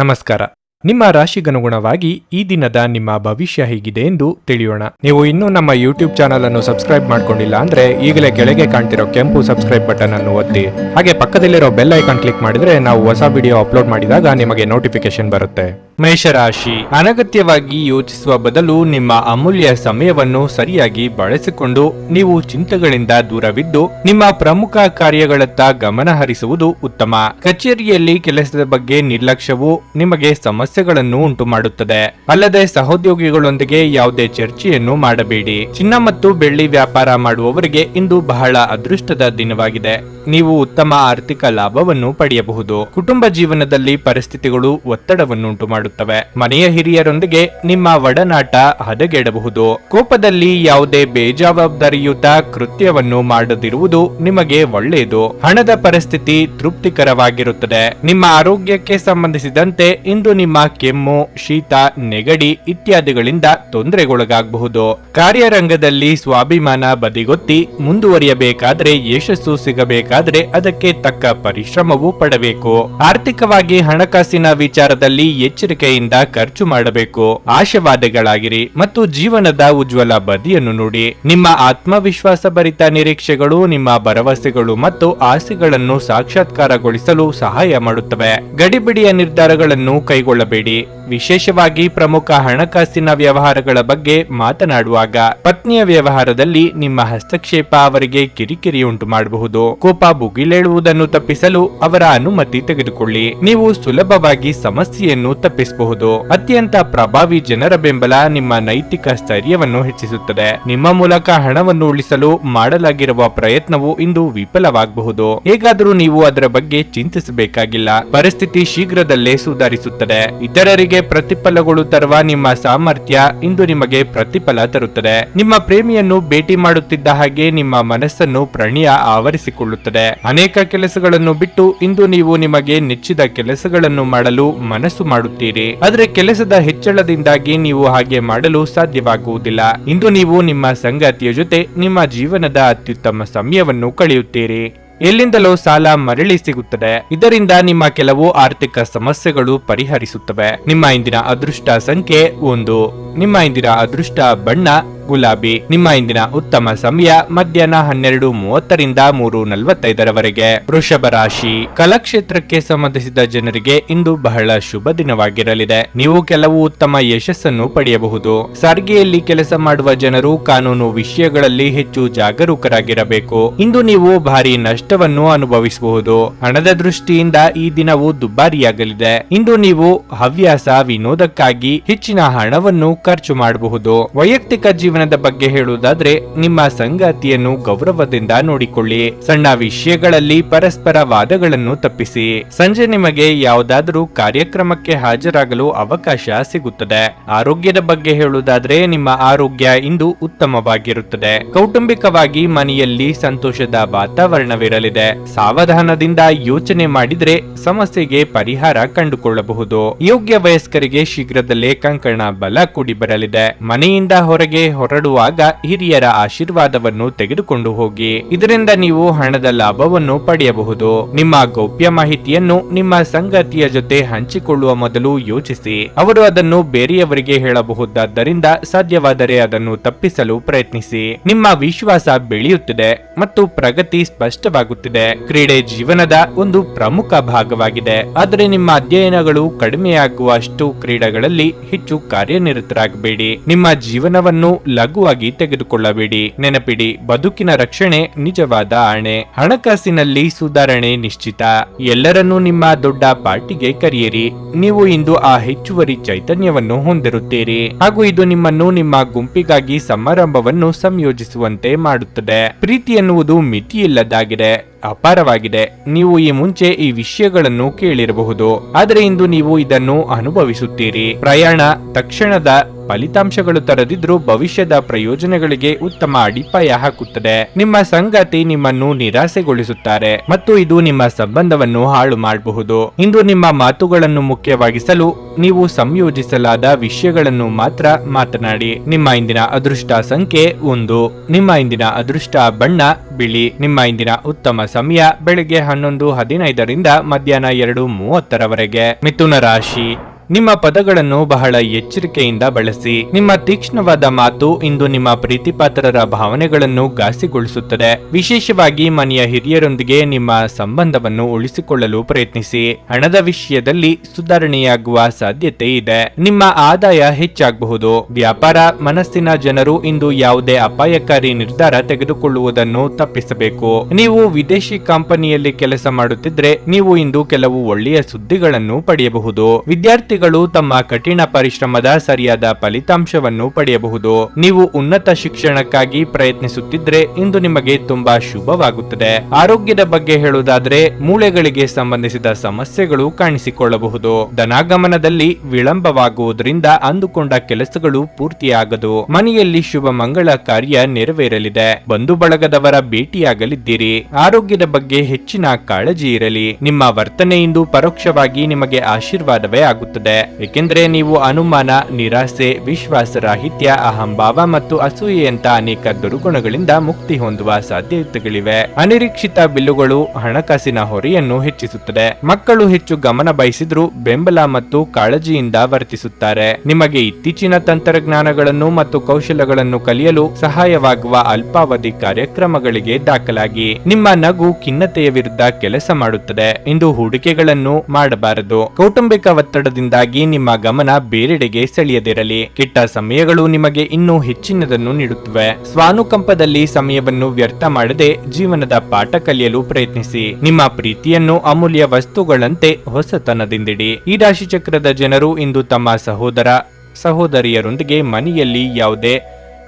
ನಮಸ್ಕಾರ. ನಿಮ್ಮ ರಾಶಿಗನುಗುಣವಾಗಿ ಈ ದಿನದ ನಿಮ್ಮ ಭವಿಷ್ಯ ಹೇಗಿದೆ ಎಂದು ತಿಳಿಯೋಣ. ನೀವು ಇನ್ನೂ ನಮ್ಮ ಯೂಟ್ಯೂಬ್ ಚಾನಲ್ ಅನ್ನು ಸಬ್ಸ್ಕ್ರೈಬ್ ಮಾಡ್ಕೊಂಡಿಲ್ಲ ಅಂದ್ರೆ ಈಗಲೇ ಕೆಳಗೆ ಕಾಣ್ತಿರೋ ಕೆಂಪು ಸಬ್ಸ್ಕ್ರೈಬ್ ಬಟನ್ ಅನ್ನು ಒತ್ತಿ, ಹಾಗೆ ಪಕ್ಕದಲ್ಲಿರೋ ಬೆಲ್ ಐಕಾನ್ ಕ್ಲಿಕ್ ಮಾಡಿದ್ರೆ ನಾವು ಹೊಸ ವಿಡಿಯೋ ಅಪ್ಲೋಡ್ ಮಾಡಿದಾಗ ನಿಮಗೆ ನೋಟಿಫಿಕೇಶನ್ ಬರುತ್ತೆ. ಮೇಷರಾಶಿ, ಅನಗತ್ಯವಾಗಿ ಯೋಚಿಸುವ ಬದಲು ನಿಮ್ಮ ಅಮೂಲ್ಯ ಸಮಯವನ್ನು ಸರಿಯಾಗಿ ಬಳಸಿಕೊಂಡು ನೀವು ಚಿಂತೆಗಳಿಂದ ದೂರವಿದ್ದು ನಿಮ್ಮ ಪ್ರಮುಖ ಕಾರ್ಯಗಳತ್ತ ಗಮನ ಹರಿಸುವುದು ಉತ್ತಮ. ಕಚೇರಿಯಲ್ಲಿ ಕೆಲಸದ ಬಗ್ಗೆ ನಿರ್ಲಕ್ಷ್ಯವು ನಿಮಗೆ ಸಮಸ್ಯೆಗಳನ್ನು ಉಂಟು ಮಾಡುತ್ತದೆ. ಅಲ್ಲದೆ ಸಹೋದ್ಯೋಗಿಗಳೊಂದಿಗೆ ಯಾವುದೇ ಚರ್ಚೆಯನ್ನು ಮಾಡಬೇಡಿ. ಚಿನ್ನ ಮತ್ತು ಬೆಳ್ಳಿ ವ್ಯಾಪಾರ ಮಾಡುವವರಿಗೆ ಇಂದು ಬಹಳ ಅದೃಷ್ಟದ ದಿನವಾಗಿದೆ. ನೀವು ಉತ್ತಮ ಆರ್ಥಿಕ ಲಾಭವನ್ನು ಪಡೆಯಬಹುದು. ಕುಟುಂಬ ಜೀವನದಲ್ಲಿ ಪರಿಸ್ಥಿತಿಗಳು ಒತ್ತಡವನ್ನು ಉಂಟು ಮಾಡುತ್ತವೆ. ಮನೆಯ ಹಿರಿಯರೊಂದಿಗೆ ನಿಮ್ಮ ಒಡನಾಟ ಹದಗೆಡಬಹುದು. ಕೋಪದಲ್ಲಿ ಯಾವುದೇ ಬೇಜವಾಬ್ದಾರಿಯುತ ಕೃತ್ಯವನ್ನು ಮಾಡದಿರುವುದು ನಿಮಗೆ ಒಳ್ಳೆಯದು. ಹಣದ ಪರಿಸ್ಥಿತಿ ತೃಪ್ತಿಕರವಾಗಿರುತ್ತದೆ. ನಿಮ್ಮ ಆರೋಗ್ಯಕ್ಕೆ ಸಂಬಂಧಿಸಿದಂತೆ ಇಂದು ನಿಮ್ಮ ಕೆಮ್ಮು, ಶೀತ, ನೆಗಡಿ ಇತ್ಯಾದಿಗಳಿಂದ ತೊಂದರೆಗೊಳಗಾಗಬಹುದು. ಕಾರ್ಯರಂಗದಲ್ಲಿ ಸ್ವಾಭಿಮಾನ ಬದಿಗೊತ್ತಿ ಮುಂದುವರಿಯಬೇಕಾದ್ರೆ, ಯಶಸ್ಸು ಸಿಗಬೇಕಾದ್ರೆ ಅದಕ್ಕೆ ತಕ್ಕ ಪರಿಶ್ರಮವೂ ಪಡಬೇಕು. ಆರ್ಥಿಕವಾಗಿ ಹಣಕಾಸಿನ ವಿಚಾರದಲ್ಲಿ ಎಚ್ಚರಿಕೆಯಿಂದ ಖರ್ಚು ಮಾಡಬೇಕು. ಆಶಾವಾದಿಗಳಾಗಿರಿ ಮತ್ತು ಜೀವನದ ಉಜ್ವಲ ಬದಿಯನ್ನು ನೋಡಿ. ನಿಮ್ಮ ಆತ್ಮವಿಶ್ವಾಸ ಭರಿತ ನಿರೀಕ್ಷೆಗಳು ನಿಮ್ಮ ಭರವಸೆಗಳು ಮತ್ತು ಆಸೆಗಳನ್ನು ಸಾಕ್ಷಾತ್ಕಾರಗೊಳಿಸಲು ಸಹಾಯ ಮಾಡುತ್ತವೆ. ಗಡಿಬಿಡಿಯ ನಿರ್ಧಾರಗಳನ್ನು ಕೈಗೊಳ್ಳಬೇಡಿ. ವಿಶೇಷವಾಗಿ ಪ್ರಮುಖ ಹಣಕಾಸಿನ ವ್ಯವಹಾರಗಳ ಬಗ್ಗೆ ಮಾತನಾಡುವಾಗ ಪತ್ನಿಯ ವ್ಯವಹಾರದಲ್ಲಿ ನಿಮ್ಮ ಹಸ್ತಕ್ಷೇಪ ಅವರಿಗೆ ಕಿರಿಕಿರಿ ಉಂಟು ಮಾಡಬಹುದು. ಕೋಪ ಭುಗಿಲೇಳುವುದನ್ನು ತಪ್ಪಿಸಲು ಅವರ ಅನುಮತಿ ತೆಗೆದುಕೊಳ್ಳಿ. ನೀವು ಸುಲಭವಾಗಿ ಸಮಸ್ಯೆಯನ್ನು ತಪ್ಪಿಸಬಹುದು. ಅತ್ಯಂತ ಪ್ರಭಾವಿ ಜನರ ಬೆಂಬಲ ನಿಮ್ಮ ನೈತಿಕ ಸ್ಥೈರ್ಯವನ್ನು ಹೆಚ್ಚಿಸುತ್ತದೆ. ನಿಮ್ಮ ಮೂಲಕ ಹಣವನ್ನು ಉಳಿಸಲು ಮಾಡಲಾಗಿರುವ ಪ್ರಯತ್ನವು ಇಂದು ವಿಫಲವಾಗಬಹುದು. ಹೇಗಾದರೂ ನೀವು ಅದರ ಬಗ್ಗೆ ಚಿಂತಿಸಬೇಕಾಗಿಲ್ಲ. ಪರಿಸ್ಥಿತಿ ಶೀಘ್ರದಲ್ಲೇ ಸುಧಾರಿಸುತ್ತದೆ. ಇತರರಿಗೆ ಪ್ರತಿಫಲಗಳು ತರುವ ನಿಮ್ಮ ಸಾಮರ್ಥ್ಯ ಇಂದು ನಿಮಗೆ ಪ್ರತಿಫಲ ತರುತ್ತದೆ. ನಿಮ್ಮ ಪ್ರೇಮಿಯನ್ನು ಭೇಟಿ ಮಾಡುತ್ತಿದ್ದ ಹಾಗೆ ನಿಮ್ಮ ಮನಸ್ಸನ್ನು ಪ್ರಣಯ ಆವರಿಸಿಕೊಳ್ಳುತ್ತದೆ. ಅನೇಕ ಕೆಲಸಗಳನ್ನು ಬಿಟ್ಟು ಇಂದು ನೀವು ನಿಮಗೆ ನೆಚ್ಚಿದ ಕೆಲಸಗಳನ್ನು ಮಾಡಲು ಮನಸ್ಸು ಮಾಡುತ್ತೀರಿ. ಆದರೆ ಕೆಲಸದ ಹೆಚ್ಚಳದಿಂದಾಗಿ ನೀವು ಹಾಗೆ ಮಾಡಲು ಸಾಧ್ಯವಾಗುವುದಿಲ್ಲ. ಇಂದು ನೀವು ನಿಮ್ಮ ಸಂಗಾತಿಯ ಜೊತೆ ನಿಮ್ಮ ಜೀವನದ ಅತ್ಯುತ್ತಮ ಸಮಯವನ್ನು ಕಳೆಯುತ್ತೀರಿ. ಎಲ್ಲಿಂದಲೋ ಸಾಲ ಮರಳಿ ಸಿಗುತ್ತದೆ. ಇದರಿಂದ ನಿಮ್ಮ ಕೆಲವು ಆರ್ಥಿಕ ಸಮಸ್ಯೆಗಳು ಪರಿಹರಿಸುತ್ತವೆ. ನಿಮ್ಮ ಇಂದಿನ ಅದೃಷ್ಟ ಸಂಖ್ಯೆ 1. ನಿಮ್ಮ ಇಂದಿನ ಅದೃಷ್ಟ ಬಣ್ಣ ಗುಲಾಬಿ. ನಿಮ್ಮ ಇಂದಿನ ಉತ್ತಮ ಸಮಯ ಮಧ್ಯಾಹ್ನ 12:30ರಿಂದ 3:45ರವರೆಗೆ. ವೃಷಭ ರಾಶಿ, ಕಲಾಕ್ಷೇತ್ರಕ್ಕೆ ಸಂಬಂಧಿಸಿದ ಜನರಿಗೆ ಇಂದು ಬಹಳ ಶುಭ ದಿನವಾಗಿರಲಿದೆ. ನೀವು ಕೆಲವು ಉತ್ತಮ ಯಶಸ್ಸನ್ನು ಪಡೆಯಬಹುದು. ಸಾರಿಗೆಯಲ್ಲಿ ಕೆಲಸ ಮಾಡುವ ಜನರು ಕಾನೂನು ವಿಷಯಗಳಲ್ಲಿ ಹೆಚ್ಚು ಜಾಗರೂಕರಾಗಿರಬೇಕು. ಇಂದು ನೀವು ಭಾರಿ ನಷ್ಟವನ್ನು ಅನುಭವಿಸಬಹುದು. ಹಣದ ದೃಷ್ಟಿಯಿಂದ ಈ ದಿನವು ದುಬಾರಿಯಾಗಲಿದೆ. ಇಂದು ನೀವು ಹವ್ಯಾಸ ವಿನೋದಕ್ಕಾಗಿ ಹೆಚ್ಚಿನ ಹಣವನ್ನು ಖರ್ಚು ಮಾಡಬಹುದು. ವೈಯಕ್ತಿಕ ಜೀವನದ ಬಗ್ಗೆ ಹೇಳುವುದಾದ್ರೆ ನಿಮ್ಮ ಸಂಗಾತಿಯನ್ನು ಗೌರವದಿಂದ ನೋಡಿಕೊಳ್ಳಿ. ಸಣ್ಣ ವಿಷಯಗಳಲ್ಲಿ ಪರಸ್ಪರ ವಾದಗಳನ್ನು ತಪ್ಪಿಸಿ. ಸಂಜೆ ನಿಮಗೆ ಯಾವುದಾದರೂ ಕಾರ್ಯಕ್ರಮಕ್ಕೆ ಹಾಜರಾಗಲು ಅವಕಾಶ ಸಿಗುತ್ತದೆ. ಆರೋಗ್ಯದ ಬಗ್ಗೆ ಹೇಳುವುದಾದ್ರೆ ನಿಮ್ಮ ಆರೋಗ್ಯ ಇಂದು ಉತ್ತಮವಾಗಿರುತ್ತದೆ. ಕೌಟುಂಬಿಕವಾಗಿ ಮನೆಯಲ್ಲಿ ಸಂತೋಷದ ವಾತಾವರಣವಿರಲಿದೆ. ಸಾವಧಾನದಿಂದ ಯೋಚನೆ ಮಾಡಿದ್ರೆ ಸಮಸ್ಯೆಗೆ ಪರಿಹಾರ ಕಂಡುಕೊಳ್ಳಬಹುದು. ಯೋಗ್ಯ ವಯಸ್ಕರಿಗೆ ಶೀಘ್ರದಲ್ಲೇ ಕಂಕಣ ಬಲ ಕೂಡಿ ಬರಲಿದೆ. ಮನೆಯಿಂದ ಹೊರಗೆ ಹೊರಡುವಾಗ ಹಿರಿಯರ ಆಶೀರ್ವಾದವನ್ನು ತೆಗೆದುಕೊಂಡು ಹೋಗಿ. ಇದರಿಂದ ನೀವು ಹಣದ ಲಾಭವನ್ನು ಪಡೆಯಬಹುದು. ನಿಮ್ಮ ಗೌಪ್ಯ ಮಾಹಿತಿಯನ್ನು ನಿಮ್ಮ ಸಂಗಾತಿಯ ಜೊತೆ ಹಂಚಿಕೊಳ್ಳುವ ಮೊದಲು ಯೋಚಿಸಿ. ಅವರು ಅದನ್ನು ಬೇರೆಯವರಿಗೆ ಹೇಳಬಹುದಾದ್ದರಿಂದ ಸಾಧ್ಯವಾದರೆ ಅದನ್ನು ತಪ್ಪಿಸಲು ಪ್ರಯತ್ನಿಸಿ. ನಿಮ್ಮ ವಿಶ್ವಾಸ ಬೆಳೆಯುತ್ತಿದೆ ಮತ್ತು ಪ್ರಗತಿ ಸ್ಪಷ್ಟವಾಗುತ್ತಿದೆ. ಕ್ರೀಡೆ ಜೀವನದ ಒಂದು ಪ್ರಮುಖ ಭಾಗವಾಗಿದೆ. ಆದರೆ ನಿಮ್ಮ ಅಧ್ಯಯನಗಳು ಕಡಿಮೆಯಾಗುವಷ್ಟು ಕ್ರೀಡೆಗಳಲ್ಲಿ ಹೆಚ್ಚು ಕಾರ್ಯನಿರತರಾಗಬೇಡಿ. ನಿಮ್ಮ ಜೀವನವನ್ನು ಲಘುವಾಗಿ ತೆಗೆದುಕೊಳ್ಳಬೇಡಿ. ನೆನಪಿಡಿ, ಬದುಕಿನ ರಕ್ಷಣೆ ನಿಜವಾದ ಆಣೆ. ಹಣಕಾಸಿನಲ್ಲಿ ಸುಧಾರಣೆ ನಿಶ್ಚಿತ. ಎಲ್ಲರನ್ನೂ ನಿಮ್ಮ ದೊಡ್ಡ ಪಾರ್ಟಿಗೆ ಕರೆಯಿರಿ. ನೀವು ಇಂದು ಆ ಹೆಚ್ಚುವರಿ ಚೈತನ್ಯವನ್ನು ಹೊಂದಿರುತ್ತೀರಿ ಹಾಗೂ ಇದು ನಿಮ್ಮನ್ನು ನಿಮ್ಮ ಗುಂಪಿಗಾಗಿ ಸಮಾರಂಭವನ್ನು ಸಂಯೋಜಿಸುವಂತೆ ಮಾಡುತ್ತದೆ. ಪ್ರೀತಿ ಎನ್ನುವುದು ಮಿತಿಯಿಲ್ಲದಾಗಿದೆ, ಅಪಾರವಾಗಿದೆ. ನೀವು ಈ ಮುಂಚೆ ಈ ವಿಷಯಗಳನ್ನು ಕೇಳಿರಬಹುದು, ಆದರೆ ಇಂದು ನೀವು ಇದನ್ನು ಅನುಭವಿಸುತ್ತೀರಿ. ಪ್ರಯಾಣ ತಕ್ಷಣದ ಫಲಿತಾಂಶಗಳು ತರದಿದ್ರೂ ಭವಿಷ್ಯದ ಪ್ರಯೋಜನಗಳಿಗೆ ಉತ್ತಮ ಅಡಿಪಾಯ ಹಾಕುತ್ತದೆ. ನಿಮ್ಮ ಸಂಗಾತಿ ನಿಮ್ಮನ್ನು ನಿರಾಸೆಗೊಳಿಸುತ್ತಾರೆ ಮತ್ತು ಇದು ನಿಮ್ಮ ಸಂಬಂಧವನ್ನು ಹಾಳು ಮಾಡಬಹುದು. ಇಂದು ನಿಮ್ಮ ಮಾತುಗಳನ್ನು ಮುಖ್ಯವಾಗಿಸಲು ನೀವು ಸಂಯೋಜಿಸಲಾದ ವಿಷಯಗಳನ್ನು ಮಾತ್ರ ಮಾತನಾಡಿ. ನಿಮ್ಮ ಇಂದಿನ ಅದೃಷ್ಟ ಸಂಖ್ಯೆ 1. ನಿಮ್ಮ ಇಂದಿನ ಅದೃಷ್ಟ ಬಣ್ಣ ಬಿಳಿ. ನಿಮ್ಮ ಇಂದಿನ ಉತ್ತಮ ಸಮಯ ಬೆಳಗ್ಗೆ 11:15 ಮಧ್ಯಾಹ್ನ 2:30 ಮಿಥುನ ರಾಶಿ. ನಿಮ್ಮ ಪದಗಳನ್ನು ಬಹಳ ಎಚ್ಚರಿಕೆಯಿಂದ ಬಳಸಿ. ನಿಮ್ಮ ತೀಕ್ಷ್ಣವಾದ ಮಾತು ಇಂದು ನಿಮ್ಮ ಪ್ರೀತಿಪಾತ್ರರ ಭಾವನೆಗಳನ್ನು ಘಾಸಿಗೊಳಿಸುತ್ತದೆ. ವಿಶೇಷವಾಗಿ ಮನೆಯ ಹಿರಿಯರೊಂದಿಗೆ ನಿಮ್ಮ ಸಂಬಂಧವನ್ನು ಉಳಿಸಿಕೊಳ್ಳಲು ಪ್ರಯತ್ನಿಸಿ. ಹಣದ ವಿಷಯದಲ್ಲಿ ಸುಧಾರಣೆಯಾಗುವ ಸಾಧ್ಯತೆ ಇದೆ. ನಿಮ್ಮ ಆದಾಯ ಹೆಚ್ಚಾಗಬಹುದು. ವ್ಯಾಪಾರ ಮನಸ್ಸಿನ ಜನರು ಇಂದು ಯಾವುದೇ ಅಪಾಯಕಾರಿ ನಿರ್ಧಾರ ತೆಗೆದುಕೊಳ್ಳುವುದನ್ನು ತಪ್ಪಿಸಬೇಕು. ನೀವು ವಿದೇಶಿ ಕಂಪನಿಯಲ್ಲಿ ಕೆಲಸ ಮಾಡುತ್ತಿದ್ರೆ ನೀವು ಇಂದು ಕೆಲವು ಒಳ್ಳೆಯ ಸುದ್ದಿಗಳನ್ನು ಪಡೆಯಬಹುದು. ವಿದ್ಯಾರ್ಥಿ ತಮ್ಮ ಕಠಿಣ ಪರಿಶ್ರಮದ ಸರಿಯಾದ ಫಲಿತಾಂಶವನ್ನು ಪಡೆಯಬಹುದು. ನೀವು ಉನ್ನತ ಶಿಕ್ಷಣಕ್ಕಾಗಿ ಪ್ರಯತ್ನಿಸುತ್ತಿದ್ರೆ ಇಂದು ನಿಮಗೆ ತುಂಬಾ ಶುಭವಾಗುತ್ತದೆ. ಆರೋಗ್ಯದ ಬಗ್ಗೆ ಹೇಳುವುದಾದ್ರೆ ಮೂಳೆಗಳಿಗೆ ಸಂಬಂಧಿಸಿದ ಸಮಸ್ಯೆಗಳು ಕಾಣಿಸಿಕೊಳ್ಳಬಹುದು. ಧನಾಗಮನದಲ್ಲಿ ವಿಳಂಬವಾಗುವುದರಿಂದ ಅಂದುಕೊಂಡ ಕೆಲಸಗಳು ಪೂರ್ತಿಯಾಗದು. ಮನೆಯಲ್ಲಿ ಶುಭ ಮಂಗಳ ಕಾರ್ಯ ನೆರವೇರಲಿದೆ. ಬಂಧು ಬಳಗದವರ ಭೇಟಿಯಾಗಲಿದ್ದೀರಿ. ಆರೋಗ್ಯದ ಬಗ್ಗೆ ಹೆಚ್ಚಿನ ಕಾಳಜಿ ಇರಲಿ. ನಿಮ್ಮ ವರ್ತನೆ ಇಂದು ಪರೋಕ್ಷವಾಗಿ ನಿಮಗೆ ಆಶೀರ್ವಾದವೇ ಆಗುತ್ತದೆ. ಏಕೆಂದರೆ ನೀವು ಅನುಮಾನ, ನಿರಾಸೆ, ವಿಶ್ವಾಸರಾಹಿತ್ಯ, ಅಹಂಭಾವ ಮತ್ತು ಅಸೂಯೆಯಂತ ಅನೇಕ ದುರ್ಗುಣಗಳಿಂದ ಮುಕ್ತಿ ಹೊಂದುವ ಸಾಧ್ಯತೆಗಳಿವೆ. ಅನಿರೀಕ್ಷಿತ ಬಿಲ್ಲುಗಳು ಹಣಕಾಸಿನ ಹೊರೆಯನ್ನು ಹೆಚ್ಚಿಸುತ್ತದೆ. ಮಕ್ಕಳು ಹೆಚ್ಚು ಗಮನ ಬಯಸಿದ್ರು ಬೆಂಬಲ ಮತ್ತು ಕಾಳಜಿಯಿಂದ ವರ್ತಿಸುತ್ತಾರೆ. ನಿಮಗೆ ಇತ್ತೀಚಿನ ತಂತ್ರಜ್ಞಾನಗಳನ್ನು ಮತ್ತು ಕೌಶಲ್ಯಗಳನ್ನು ಕಲಿಯಲು ಸಹಾಯವಾಗುವ ಅಲ್ಪಾವಧಿ ಕಾರ್ಯಕ್ರಮಗಳಿಗೆ ದಾಖಲಾಗಿ. ನಿಮ್ಮ ನಗು ಖಿನ್ನತೆಯ ವಿರುದ್ಧ ಕೆಲಸ ಮಾಡುತ್ತದೆ. ಇಂದು ಹೂಡಿಕೆಗಳನ್ನು ಮಾಡಬಾರದು. ಕೌಟುಂಬಿಕ ಒತ್ತಡದಿಂದ ನಿಮ್ಮ ಗಮನ ಬೇರೆಡೆಗೆ ಸೆಳೆಯದಿರಲಿ. ಕೆಟ್ಟ ಸಮಯಗಳು ನಿಮಗೆ ಇನ್ನೂ ಹೆಚ್ಚಿನದನ್ನು ನೀಡುತ್ತವೆ. ಸ್ವಾನುಕಂಪದಲ್ಲಿ ಸಮಯವನ್ನು ವ್ಯರ್ಥ ಮಾಡದೆ ಜೀವನದ ಪಾಠ ಕಲಿಯಲು ಪ್ರಯತ್ನಿಸಿ. ನಿಮ್ಮ ಪ್ರೀತಿಯನ್ನು ಅಮೂಲ್ಯ ವಸ್ತುಗಳಂತೆ ಹೊಸತನದಿಂದಿಡಿ. ಈ ರಾಶಿ ಚಕ್ರದ ಜನರು ಇಂದು ತಮ್ಮ ಸಹೋದರಿಯರೊಂದಿಗೆ ಮನೆಯಲ್ಲಿ ಯಾವುದೇ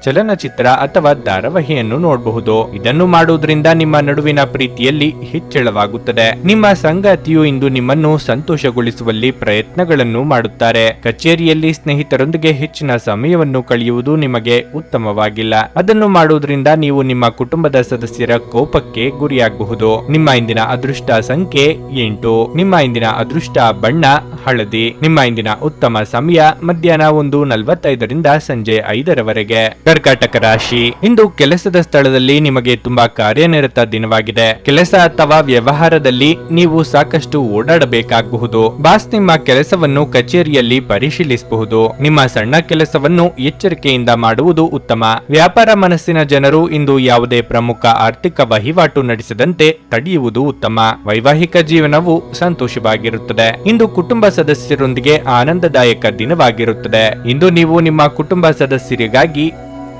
ಚಲನಚಿತ್ರ ಅಥವಾ ಧಾರಾವಾಹಿಯನ್ನು ನೋಡಬಹುದು. ಇದನ್ನು ಮಾಡುವುದರಿಂದ ನಿಮ್ಮ ನಡುವಿನ ಪ್ರೀತಿಯಲ್ಲಿ ಹೆಚ್ಚಳವಾಗುತ್ತದೆ. ನಿಮ್ಮ ಸಂಗಾತಿಯು ಇಂದು ನಿಮ್ಮನ್ನು ಸಂತೋಷಗೊಳಿಸುವಲ್ಲಿ ಪ್ರಯತ್ನಗಳನ್ನು ಮಾಡುತ್ತಾರೆ. ಕಚೇರಿಯಲ್ಲಿ ಸ್ನೇಹಿತರೊಂದಿಗೆ ಹೆಚ್ಚಿನ ಸಮಯವನ್ನು ಕಳೆಯುವುದು ನಿಮಗೆ ಉತ್ತಮವಾಗಿಲ್ಲ. ಅದನ್ನು ಮಾಡುವುದರಿಂದ ನೀವು ನಿಮ್ಮ ಕುಟುಂಬದ ಸದಸ್ಯರ ಕೋಪಕ್ಕೆ ಗುರಿಯಾಗಬಹುದು. ನಿಮ್ಮ ಇಂದಿನ ಅದೃಷ್ಟ ಸಂಖ್ಯೆ 8. ನಿಮ್ಮ ಇಂದಿನ ಅದೃಷ್ಟ ಬಣ್ಣ ಹಳದಿ. ನಿಮ್ಮ ಇಂದಿನ ಉತ್ತಮ ಸಮಯ ಮಧ್ಯಾಹ್ನ 1:45 ಸಂಜೆ 5:00 ಕರ್ಕಾಟಕ ರಾಶಿ. ಇಂದು ಕೆಲಸದ ಸ್ಥಳದಲ್ಲಿ ನಿಮಗೆ ತುಂಬಾ ಕಾರ್ಯನಿರತ ದಿನವಾಗಿದೆ. ಕೆಲಸ ಅಥವಾ ವ್ಯವಹಾರದಲ್ಲಿ ನೀವು ಸಾಕಷ್ಟು ಓಡಾಡಬೇಕಾಗಬಹುದು. ಬಾಸ್ ನಿಮ್ಮ ಕೆಲಸವನ್ನು ಕಚೇರಿಯಲ್ಲಿ ಪರಿಶೀಲಿಸಬಹುದು. ನಿಮ್ಮ ಸಣ್ಣ ಕೆಲಸವನ್ನು ಎಚ್ಚರಿಕೆಯಿಂದ ಮಾಡುವುದು ಉತ್ತಮ. ವ್ಯಾಪಾರ ಮನಸ್ಸಿನ ಜನರು ಇಂದು ಯಾವುದೇ ಪ್ರಮುಖ ಆರ್ಥಿಕ ವಹಿವಾಟು ನಡೆಸದಂತೆ ತಡೆಯುವುದು ಉತ್ತಮ. ವೈವಾಹಿಕ ಜೀವನವು ಸಂತೋಷವಾಗಿರುತ್ತದೆ. ಇಂದು ಕುಟುಂಬ ಸದಸ್ಯರೊಂದಿಗೆ ಆನಂದದಾಯಕ ದಿನವಾಗಿರುತ್ತದೆ. ಇಂದು ನೀವು ನಿಮ್ಮ ಕುಟುಂಬ ಸದಸ್ಯರಿಗಾಗಿ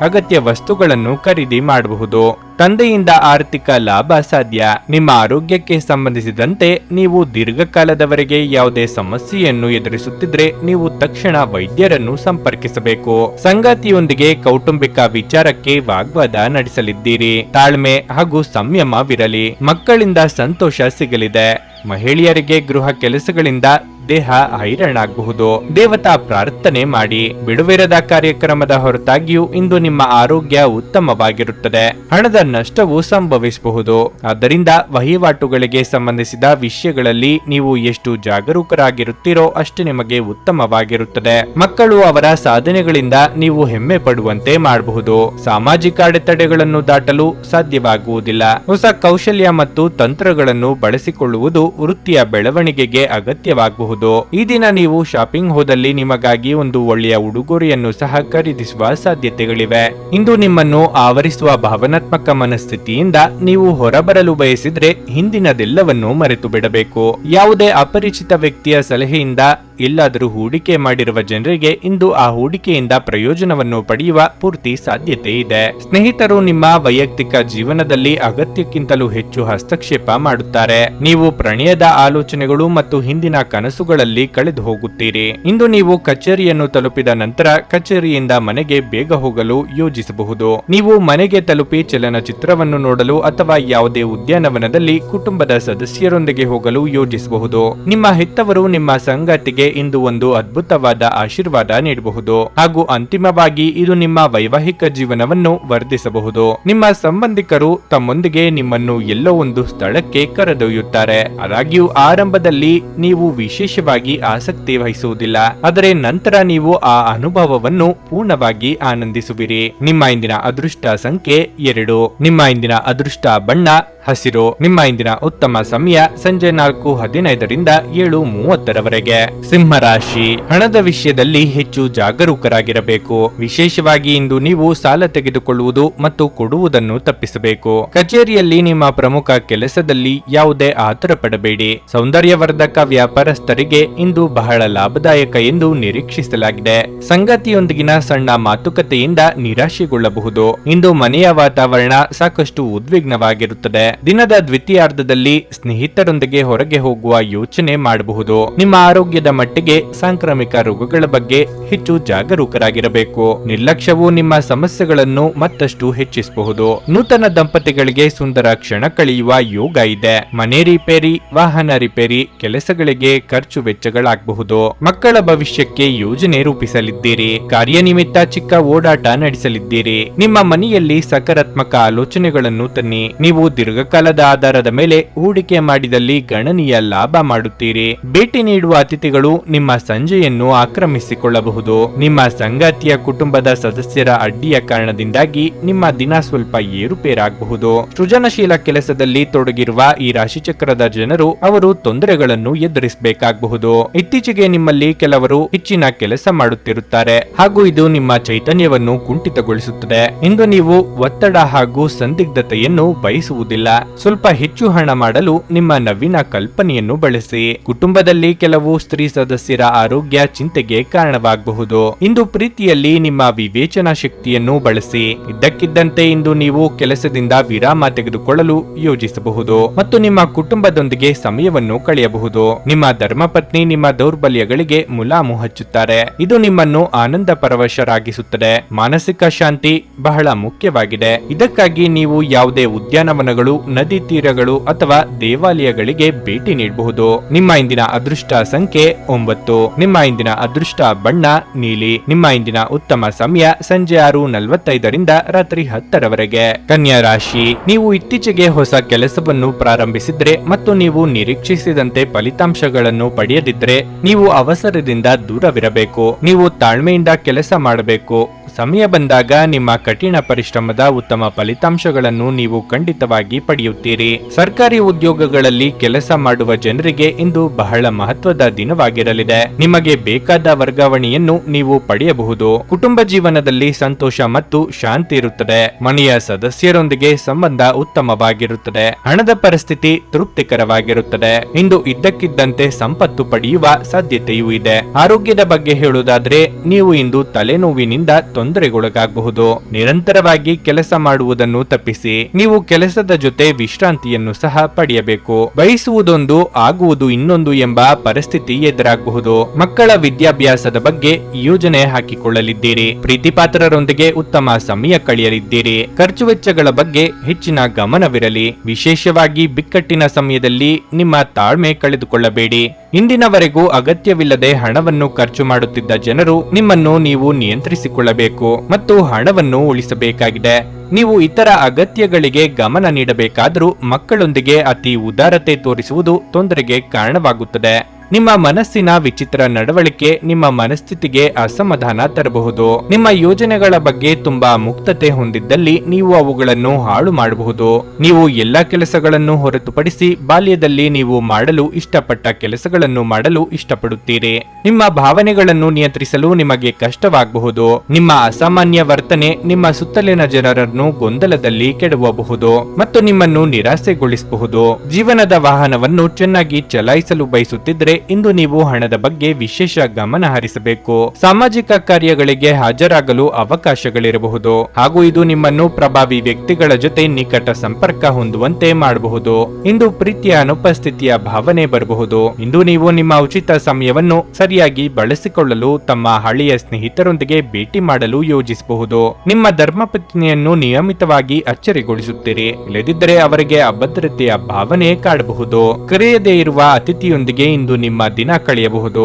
ಅಗತ್ಯ ವಸ್ತುಗಳನ್ನು ಖರೀದಿ ಮಾಡಬಹುದು. ತಂದೆಯಿಂದ ಆರ್ಥಿಕ ಲಾಭ ಸಾಧ್ಯ. ನಿಮ್ಮ ಆರೋಗ್ಯಕ್ಕೆ ಸಂಬಂಧಿಸಿದಂತೆ ನೀವು ದೀರ್ಘಕಾಲದವರೆಗೆ ಯಾವುದೇ ಸಮಸ್ಯೆಯನ್ನು ಎದುರಿಸುತ್ತಿದ್ರೆ ನೀವು ತಕ್ಷಣ ವೈದ್ಯರನ್ನು ಸಂಪರ್ಕಿಸಬೇಕು. ಸಂಗಾತಿಯೊಂದಿಗೆ ಕೌಟುಂಬಿಕ ವಿಚಾರಕ್ಕೆ ವಾಗ್ವಾದ ನಡೆಸಲಿದ್ದೀರಿ. ತಾಳ್ಮೆ ಹಾಗೂ ಸಂಯಮವಿರಲಿ. ಮಕ್ಕಳಿಂದ ಸಂತೋಷ ಸಿಗಲಿದೆ. ಮಹಿಳೆಯರಿಗೆ ಗೃಹ ಕೆಲಸಗಳಿಂದ ದೇಹ ಹೈರಾಣಾಗಬಹುದು. ದೇವತಾ ಪ್ರಾರ್ಥನೆ ಮಾಡಿ. ಬಿಡುವಿರದ ಕಾರ್ಯಕ್ರಮದ ಹೊರತಾಗಿಯೂ ಇಂದು ನಿಮ್ಮ ಆರೋಗ್ಯ ಉತ್ತಮವಾಗಿರುತ್ತದೆ. ಹಣದ ನಷ್ಟವು ಸಂಭವಿಸಬಹುದು. ಆದ್ದರಿಂದ ವಹಿವಾಟುಗಳಿಗೆ ಸಂಬಂಧಿಸಿದ ವಿಷಯಗಳಲ್ಲಿ ನೀವು ಎಷ್ಟು ಜಾಗರೂಕರಾಗಿರುತ್ತೀರೋ ಅಷ್ಟು ನಿಮಗೆ ಉತ್ತಮವಾಗಿರುತ್ತದೆ. ಮಕ್ಕಳು ಅವರ ಸಾಧನೆಗಳಿಂದ ನೀವು ಹೆಮ್ಮೆ ಪಡುವಂತೆ ಮಾಡಬಹುದು. ಸಾಮಾಜಿಕ ಅಡೆತಡೆಗಳನ್ನು ದಾಟಲು ಸಾಧ್ಯವಾಗುವುದಿಲ್ಲ. ಹೊಸ ಕೌಶಲ್ಯ ಮತ್ತು ತಂತ್ರಗಳನ್ನು ಬಳಸಿಕೊಳ್ಳುವುದು ವೃತ್ತಿಯ ಬೆಳವಣಿಗೆಗೆ ಅಗತ್ಯವಾಗಬಹುದು. ಈ ದಿನ ನೀವು ಶಾಪಿಂಗ್ ಹೋದಲ್ಲಿ ನಿಮಗಾಗಿ ಒಂದು ಒಳ್ಳೆಯ ಉಡುಗೊರೆಯನ್ನು ಸಹ ಖರೀದಿಸುವ ಸಾಧ್ಯತೆಗಳಿವೆ. ಇಂದು ನಿಮ್ಮನ್ನು ಆವರಿಸುವ ಭಾವನಾತ್ಮಕ ಮನಸ್ಥಿತಿಯಿಂದ ನೀವು ಹೊರಬರಲು ಬಯಸಿದ್ರೆ ಹಿಂದಿನದೆಲ್ಲವನ್ನು ಮರೆತು ಬಿಡಬೇಕು. ಯಾವುದೇ ಅಪರಿಚಿತ ವ್ಯಕ್ತಿಯ ಸಲಹೆಯಿಂದ ಎಲ್ಲಾದರೂ ಹೂಡಿಕೆ ಮಾಡಿರುವ ಜನರಿಗೆ ಇಂದು ಆ ಹೂಡಿಕೆಯಿಂದ ಪ್ರಯೋಜನವನ್ನು ಪಡೆಯುವ ಪೂರ್ತಿ ಸಾಧ್ಯತೆ ಇದೆ. ಸ್ನೇಹಿತರು ನಿಮ್ಮ ವೈಯಕ್ತಿಕ ಜೀವನದಲ್ಲಿ ಅಗತ್ಯಕ್ಕಿಂತಲೂ ಹೆಚ್ಚು ಹಸ್ತಕ್ಷೇಪ ಮಾಡುತ್ತಾರೆ. ನೀವು ಪ್ರಣಯದ ಆಲೋಚನೆಗಳು ಮತ್ತು ಹಿಂದಿನ ಕನಸುಗಳಲ್ಲಿ ಕಳೆದು ಹೋಗುತ್ತೀರಿ. ಇಂದು ನೀವು ಕಚೇರಿಯನ್ನು ತಲುಪಿದ ನಂತರ ಕಚೇರಿಯಿಂದ ಮನೆಗೆ ಬೇಗ ಹೋಗಲು ಯೋಜಿಸಬಹುದು. ನೀವು ಮನೆಗೆ ತಲುಪಿ ಚಲನಚಿತ್ರವನ್ನು ನೋಡಲು ಅಥವಾ ಯಾವುದೇ ಉದ್ಯಾನವನದಲ್ಲಿ ಕುಟುಂಬದ ಸದಸ್ಯರೊಂದಿಗೆ ಹೋಗಲು ಯೋಜಿಸಬಹುದು. ನಿಮ್ಮ ಹೆತ್ತವರು ನಿಮ್ಮ ಸಂಗಾತಿಗೆ ಇಂದು ಒಂದು ಅದ್ಭುತವಾದ ಆಶೀರ್ವಾದ ನೀಡಬಹುದು ಹಾಗೂ ಅಂತಿಮವಾಗಿ ಇದು ನಿಮ್ಮ ವೈವಾಹಿಕ ಜೀವನವನ್ನು ವರ್ಧಿಸಬಹುದು. ನಿಮ್ಮ ಸಂಬಂಧಿಕರು ತಮ್ಮೊಂದಿಗೆ ನಿಮ್ಮನ್ನು ಎಲ್ಲೋ ಒಂದು ಸ್ಥಳಕ್ಕೆ ಕರೆದೊಯ್ಯುತ್ತಾರೆ. ಆದಾಗ್ಯೂ ಆರಂಭದಲ್ಲಿ ನೀವು ವಿಶೇಷವಾಗಿ ಆಸಕ್ತಿ ವಹಿಸುವುದಿಲ್ಲ, ಆದರೆ ನಂತರ ನೀವು ಆ ಅನುಭವವನ್ನು ಪೂರ್ಣವಾಗಿ ಆನಂದಿಸುವಿರಿ. ನಿಮ್ಮ ಇಂದಿನ ಅದೃಷ್ಟ ಸಂಖ್ಯೆ 2. ನಿಮ್ಮ ಇಂದಿನ ಅದೃಷ್ಟ ಬಣ್ಣ ಹಸಿರು. ನಿಮ್ಮ ಇಂದಿನ ಉತ್ತಮ ಸಮಯ ಸಂಜೆ 4:15 7:30 ಸಿಂಹರಾಶಿ. ಹಣದ ವಿಷಯದಲ್ಲಿ ಹೆಚ್ಚು ಜಾಗರೂಕರಾಗಿರಬೇಕು. ವಿಶೇಷವಾಗಿ ಇಂದು ನೀವು ಸಾಲ ತೆಗೆದುಕೊಳ್ಳುವುದು ಮತ್ತು ಕೊಡುವುದನ್ನು ತಪ್ಪಿಸಬೇಕು. ಕಚೇರಿಯಲ್ಲಿ ನಿಮ್ಮ ಪ್ರಮುಖ ಕೆಲಸದಲ್ಲಿ ಯಾವುದೇ ಆತರ ಪಡಬೇಡಿ. ಸೌಂದರ್ಯವರ್ಧಕ ವ್ಯಾಪಾರಸ್ಥರಿಗೆ ಇಂದು ಬಹಳ ಲಾಭದಾಯಕ ಎಂದು ನಿರೀಕ್ಷಿಸಲಾಗಿದೆ. ಸಂಗಾತಿಯೊಂದಿಗಿನ ಸಣ್ಣ ಮಾತುಕತೆಯಿಂದ ನಿರಾಶೆಗೊಳ್ಳಬಹುದು. ಇಂದು ಮನೆಯ ವಾತಾವರಣ ಸಾಕಷ್ಟು ಉದ್ವಿಗ್ನವಾಗಿರುತ್ತದೆ. ದಿನದ ದ್ವಿತೀಯಾರ್ಧದಲ್ಲಿ ಸ್ನೇಹಿತರೊಂದಿಗೆ ಹೊರಗೆ ಹೋಗುವ ಯೋಚನೆ ಮಾಡಬಹುದು. ನಿಮ್ಮ ಆರೋಗ್ಯದ ಮಟ್ಟಿಗೆ ಸಾಂಕ್ರಾಮಿಕ ರೋಗಗಳ ಬಗ್ಗೆ ಹೆಚ್ಚು ಜಾಗರೂಕರಾಗಿರಬೇಕು. ನಿರ್ಲಕ್ಷ್ಯವು ನಿಮ್ಮ ಸಮಸ್ಯೆಗಳನ್ನು ಮತ್ತಷ್ಟು ಹೆಚ್ಚಿಸಬಹುದು. ನೂತನ ದಂಪತಿಗಳಿಗೆ ಸುಂದರ ಕ್ಷಣ ಕಳೆಯುವ ಯೋಗ ಇದೆ. ಮನೆ ರಿಪೇರಿ, ವಾಹನ ರಿಪೇರಿ ಕೆಲಸಗಳಿಗೆ ಖರ್ಚು ವೆಚ್ಚಗಳಾಗಬಹುದು. ಮಕ್ಕಳ ಭವಿಷ್ಯಕ್ಕೆ ಯೋಜನೆ ರೂಪಿಸಲಿದ್ದೀರಿ. ಕಾರ್ಯನಿಮಿತ್ತ ಚಿಕ್ಕ ಓಡಾಟ ನಡೆಸಲಿದ್ದೀರಿ. ನಿಮ್ಮ ಮನೆಯಲ್ಲಿ ಸಕಾರಾತ್ಮಕ ಆಲೋಚನೆಗಳನ್ನು ತನ್ನಿ. ನೀವು ದೀರ್ಘಕಾಲದ ಆಧಾರದ ಮೇಲೆ ಹೂಡಿಕೆ ಮಾಡಿದಲ್ಲಿ ಗಣನೀಯ ಲಾಭ ಮಾಡುತ್ತೀರಿ. ಭೇಟಿ ನೀಡುವ ಅತಿಥಿಗಳು ನಿಮ್ಮ ಸಂಜೆಯನ್ನು ಆಕ್ರಮಿಸಿಕೊಳ್ಳಬಹುದು. ನಿಮ್ಮ ಸಂಗಾತಿಯ ಕುಟುಂಬದ ಸದಸ್ಯರ ಅಡ್ಡಿಯ ಕಾರಣದಿಂದಾಗಿ ನಿಮ್ಮ ದಿನ ಸ್ವಲ್ಪ ಏರುಪೇರಾಗಬಹುದು. ಸೃಜನಶೀಲ ಕೆಲಸದಲ್ಲಿ ತೊಡಗಿರುವ ಈ ರಾಶಿಚಕ್ರದ ಜನರು ಅವರು ತೊಂದರೆಗಳನ್ನು ಎದುರಿಸಬೇಕಾಗಬಹುದು. ಇತ್ತೀಚೆಗೆ ನಿಮ್ಮಲ್ಲಿ ಕೆಲವರು ಹೆಚ್ಚಿನ ಕೆಲಸ ಮಾಡುತ್ತಿರುತ್ತಾರೆ ಹಾಗೂ ಇದು ನಿಮ್ಮ ಚೈತನ್ಯವನ್ನು ಕುಂಠಿತಗೊಳಿಸುತ್ತದೆ. ಇಂದು ನೀವು ಒತ್ತಡ ಹಾಗೂ ಸಂದಿಗ್ಧತೆಯನ್ನು ಬಯಸುವುದಿಲ್ಲ. ಸ್ವಲ್ಪ ಹೆಚ್ಚು ಹಣ ಮಾಡಲು ನಿಮ್ಮ ನವೀನ ಕಲ್ಪನೆಯನ್ನು ಬಳಸಿ. ಕುಟುಂಬದಲ್ಲಿ ಕೆಲವು ಸ್ತ್ರೀ ಸದಸ್ಯರ ಆರೋಗ್ಯ ಚಿಂತೆಗೆ ಕಾರಣವಾಗಬಹುದು. ಇಂದು ಪ್ರೀತಿಯಲ್ಲಿ ನಿಮ್ಮ ವಿವೇಚನಾ ಶಕ್ತಿಯನ್ನು ಬಳಸಿ. ಇದ್ದಕ್ಕಿದ್ದಂತೆ ಇಂದು ನೀವು ಕೆಲಸದಿಂದ ವಿರಾಮ ತೆಗೆದುಕೊಳ್ಳಲು ಯೋಜಿಸಬಹುದು ಮತ್ತು ನಿಮ್ಮ ಕುಟುಂಬದೊಂದಿಗೆ ಸಮಯವನ್ನು ಕಳೆಯಬಹುದು. ನಿಮ್ಮ ಧರ್ಮಪತ್ನಿ ನಿಮ್ಮ ದೌರ್ಬಲ್ಯಗಳಿಗೆ ಮುಲಾಮು ಹಚ್ಚುತ್ತಾರೆ. ಇದು ನಿಮ್ಮನ್ನು ಆನಂದ ಪರವಶರಾಗಿಸುತ್ತದೆ. ಮಾನಸಿಕ ಶಾಂತಿ ಬಹಳ ಮುಖ್ಯವಾಗಿದೆ. ಇದಕ್ಕಾಗಿ ನೀವು ಯಾವುದೇ ಉದ್ಯಾನವನಗಳು, ನದಿ ತೀರಗಳು ಅಥವಾ ದೇವಾಲಯಗಳಿಗೆ ಭೇಟಿ ನೀಡಬಹುದು. ನಿಮ್ಮ ಇಂದಿನ ಅದೃಷ್ಟ ಸಂಖ್ಯೆ 9. ನಿಮ್ಮ ಇಂದಿನ ಅದೃಷ್ಟ ಬಣ್ಣ ನೀಲಿ. ನಿಮ್ಮ ಇಂದಿನ ಉತ್ತಮ ಸಮಯ ಸಂಜೆ 6:45 ರಾತ್ರಿ 10:00 ಕನ್ಯಾ ರಾಶಿ. ನೀವು ಇತ್ತೀಚೆಗೆ ಹೊಸ ಕೆಲಸವನ್ನು ಪ್ರಾರಂಭಿಸಿದ್ರೆ ಮತ್ತು ನೀವು ನಿರೀಕ್ಷಿಸಿದಂತೆ ಫಲಿತಾಂಶಗಳನ್ನು ಪಡೆಯದಿದ್ರೆ ನೀವು ಅವಸರದಿಂದ ದೂರವಿರಬೇಕು. ನೀವು ತಾಳ್ಮೆಯಿಂದ ಕೆಲಸ ಮಾಡಬೇಕು. ಸಮಯ ಬಂದಾಗ ನಿಮ್ಮ ಕಠಿಣ ಪರಿಶ್ರಮದ ಉತ್ತಮ ಫಲಿತಾಂಶಗಳನ್ನು ನೀವು ಖಂಡಿತವಾಗಿ ಪಡೆಯುತ್ತೀರಿ. ಸರ್ಕಾರಿ ಉದ್ಯೋಗಗಳಲ್ಲಿ ಕೆಲಸ ಮಾಡುವ ಜನರಿಗೆ ಇಂದು ಬಹಳ ಮಹತ್ವದ ದಿನವಾಗಿರಲಿದೆ. ನಿಮಗೆ ಬೇಕಾದ ವರ್ಗಾವಣೆಯನ್ನು ನೀವು ಪಡೆಯಬಹುದು. ಕುಟುಂಬ ಜೀವನದಲ್ಲಿ ಸಂತೋಷ ಮತ್ತು ಶಾಂತಿ ಇರುತ್ತದೆ. ಮನೆಯ ಸದಸ್ಯರೊಂದಿಗೆ ಸಂಬಂಧ ಉತ್ತಮವಾಗಿರುತ್ತದೆ. ಹಣದ ಪರಿಸ್ಥಿತಿ ತೃಪ್ತಿಕರವಾಗಿರುತ್ತದೆ. ಇಂದು ಇದ್ದಕ್ಕಿದ್ದಂತೆ ಸಂಪತ್ತು ಪಡೆಯುವ ಸಾಧ್ಯತೆಯೂ ಇದೆ. ಆರೋಗ್ಯದ ಬಗ್ಗೆ ಹೇಳುವುದಾದ್ರೆ ನೀವು ಇಂದು ತಲೆನೋವಿನಿಂದ ತೊಂದರೆಗೊಳಗಾಗಬಹುದು. ನಿರಂತರವಾಗಿ ಕೆಲಸ ಮಾಡುವುದನ್ನು ತಪ್ಪಿಸಿ. ನೀವು ಕೆಲಸದ ಜೊತೆ ವಿಶ್ರಾಂತಿಯನ್ನು ಸಹ ಪಡೆಯಬೇಕು. ಬಯಸುವುದೊಂದು ಆಗುವುದು ಇನ್ನೊಂದು ಎಂಬ ಪರಿಸ್ಥಿತಿ ಎದುರಾಗಬಹುದು. ಮಕ್ಕಳ ವಿದ್ಯಾಭ್ಯಾಸದ ಬಗ್ಗೆ ಯೋಜನೆ ಹಾಕಿಕೊಳ್ಳಲಿದ್ದೀರಿ. ಪ್ರೀತಿಪಾತ್ರರೊಂದಿಗೆ ಉತ್ತಮ ಸಮಯ ಕಳೆಯಲಿದ್ದೀರಿ. ಖರ್ಚು ವೆಚ್ಚಗಳ ಬಗ್ಗೆ ಹೆಚ್ಚಿನ ಗಮನವಿರಲಿ. ವಿಶೇಷವಾಗಿ ಬಿಕ್ಕಟ್ಟಿನ ಸಮಯದಲ್ಲಿ ನಿಮ್ಮ ತಾಳ್ಮೆ ಕಳೆದುಕೊಳ್ಳಬೇಡಿ. ಇಂದಿನವರೆಗೂ ಅಗತ್ಯವಿಲ್ಲದೆ ಹಣವನ್ನು ಖರ್ಚು ಮಾಡುತ್ತಿದ್ದ ಜನರು ನಿಮ್ಮನ್ನು ನೀವು ನಿಯಂತ್ರಿಸಿಕೊಳ್ಳಬೇಕು ಮತ್ತು ಹಣವನ್ನು ಉಳಿಸಬೇಕಾಗಿದೆ. ನೀವು ಇತರ ಅಗತ್ಯಗಳಿಗೆ ಗಮನ ನೀಡಬೇಕಾದರೂ ಮಕ್ಕಳೊಂದಿಗೆ ಅತಿ ಉದಾರತೆ ತೋರಿಸುವುದು ತೊಂದರೆಗೆ ಕಾರಣವಾಗುತ್ತದೆ. ನಿಮ್ಮ ಮನಸ್ಸಿನ ವಿಚಿತ್ರ ನಡವಳಿಕೆ ನಿಮ್ಮ ಮನಸ್ಥಿತಿಗೆ ಅಸಮಾಧಾನ ತರಬಹುದು. ನಿಮ್ಮ ಯೋಜನೆಗಳ ಬಗ್ಗೆ ತುಂಬಾ ಮುಕ್ತತೆ ಹೊಂದಿದ್ದಲ್ಲಿ ನೀವು ಅವುಗಳನ್ನು ಹಾಳು ಮಾಡಬಹುದು. ನೀವು ಎಲ್ಲಾ ಕೆಲಸಗಳನ್ನು ಹೊರತುಪಡಿಸಿ ಬಾಲ್ಯದಲ್ಲಿ ನೀವು ಮಾಡಲು ಇಷ್ಟಪಟ್ಟ ಕೆಲಸಗಳನ್ನು ಮಾಡಲು ಇಷ್ಟಪಡುತ್ತೀರಿ. ನಿಮ್ಮ ಭಾವನೆಗಳನ್ನು ನಿಯಂತ್ರಿಸಲು ನಿಮಗೆ ಕಷ್ಟವಾಗಬಹುದು. ನಿಮ್ಮ ಅಸಾಮಾನ್ಯ ವರ್ತನೆ ನಿಮ್ಮ ಸುತ್ತಲಿನ ಜನರನ್ನು ಗೊಂದಲದಲ್ಲಿ ಕೆಡವಬಹುದು ಮತ್ತು ನಿಮ್ಮನ್ನು ನಿರಾಸೆಗೊಳಿಸಬಹುದು. ಜೀವನದ ವಾಹನವನ್ನು ಚೆನ್ನಾಗಿ ಚಲಾಯಿಸಲು ಬಯಸುತ್ತಿದ್ದರೆ ಇಂದು ನೀವು ಹಣದ ಬಗ್ಗೆ ವಿಶೇಷ ಗಮನ ಹರಿಸಬೇಕು. ಸಾಮಾಜಿಕ ಕಾರ್ಯಗಳಿಗೆ ಹಾಜರಾಗಲು ಅವಕಾಶಗಳಿರಬಹುದು ಹಾಗೂ ಇದು ನಿಮ್ಮನ್ನು ಪ್ರಭಾವಿ ವ್ಯಕ್ತಿಗಳ ಜೊತೆ ನಿಕಟ ಸಂಪರ್ಕ ಹೊಂದುವಂತೆ ಮಾಡಬಹುದು. ಇಂದು ಪ್ರೀತಿಯ ಅನುಪಸ್ಥಿತಿಯ ಭಾವನೆ ಬರಬಹುದು. ಇಂದು ನೀವು ನಿಮ್ಮ ಉಚಿತ ಸಮಯವನ್ನು ಸರಿಯಾಗಿ ಬಳಸಿಕೊಳ್ಳಲು ತಮ್ಮ ಹಳೆಯ ಸ್ನೇಹಿತರೊಂದಿಗೆ ಭೇಟಿ ಮಾಡಲು ಯೋಜಿಸಬಹುದು. ನಿಮ್ಮ ಧರ್ಮಪತ್ನಿಯನ್ನು ನಿಯಮಿತವಾಗಿ ಅಚ್ಚರಿಗೊಳಿಸುತ್ತೀರಿ. ಇಲ್ಲದಿದ್ದರೆ ಅವರಿಗೆ ಅಭದ್ರತೆಯ ಭಾವನೆ ಕಾಡಬಹುದು. ಕರೆಯದೇ ಇರುವ ಅತಿಥಿಯೊಂದಿಗೆ ಇಂದು ನಿಮ್ಮ ದಿನ ಕಳೆಯಬಹುದು.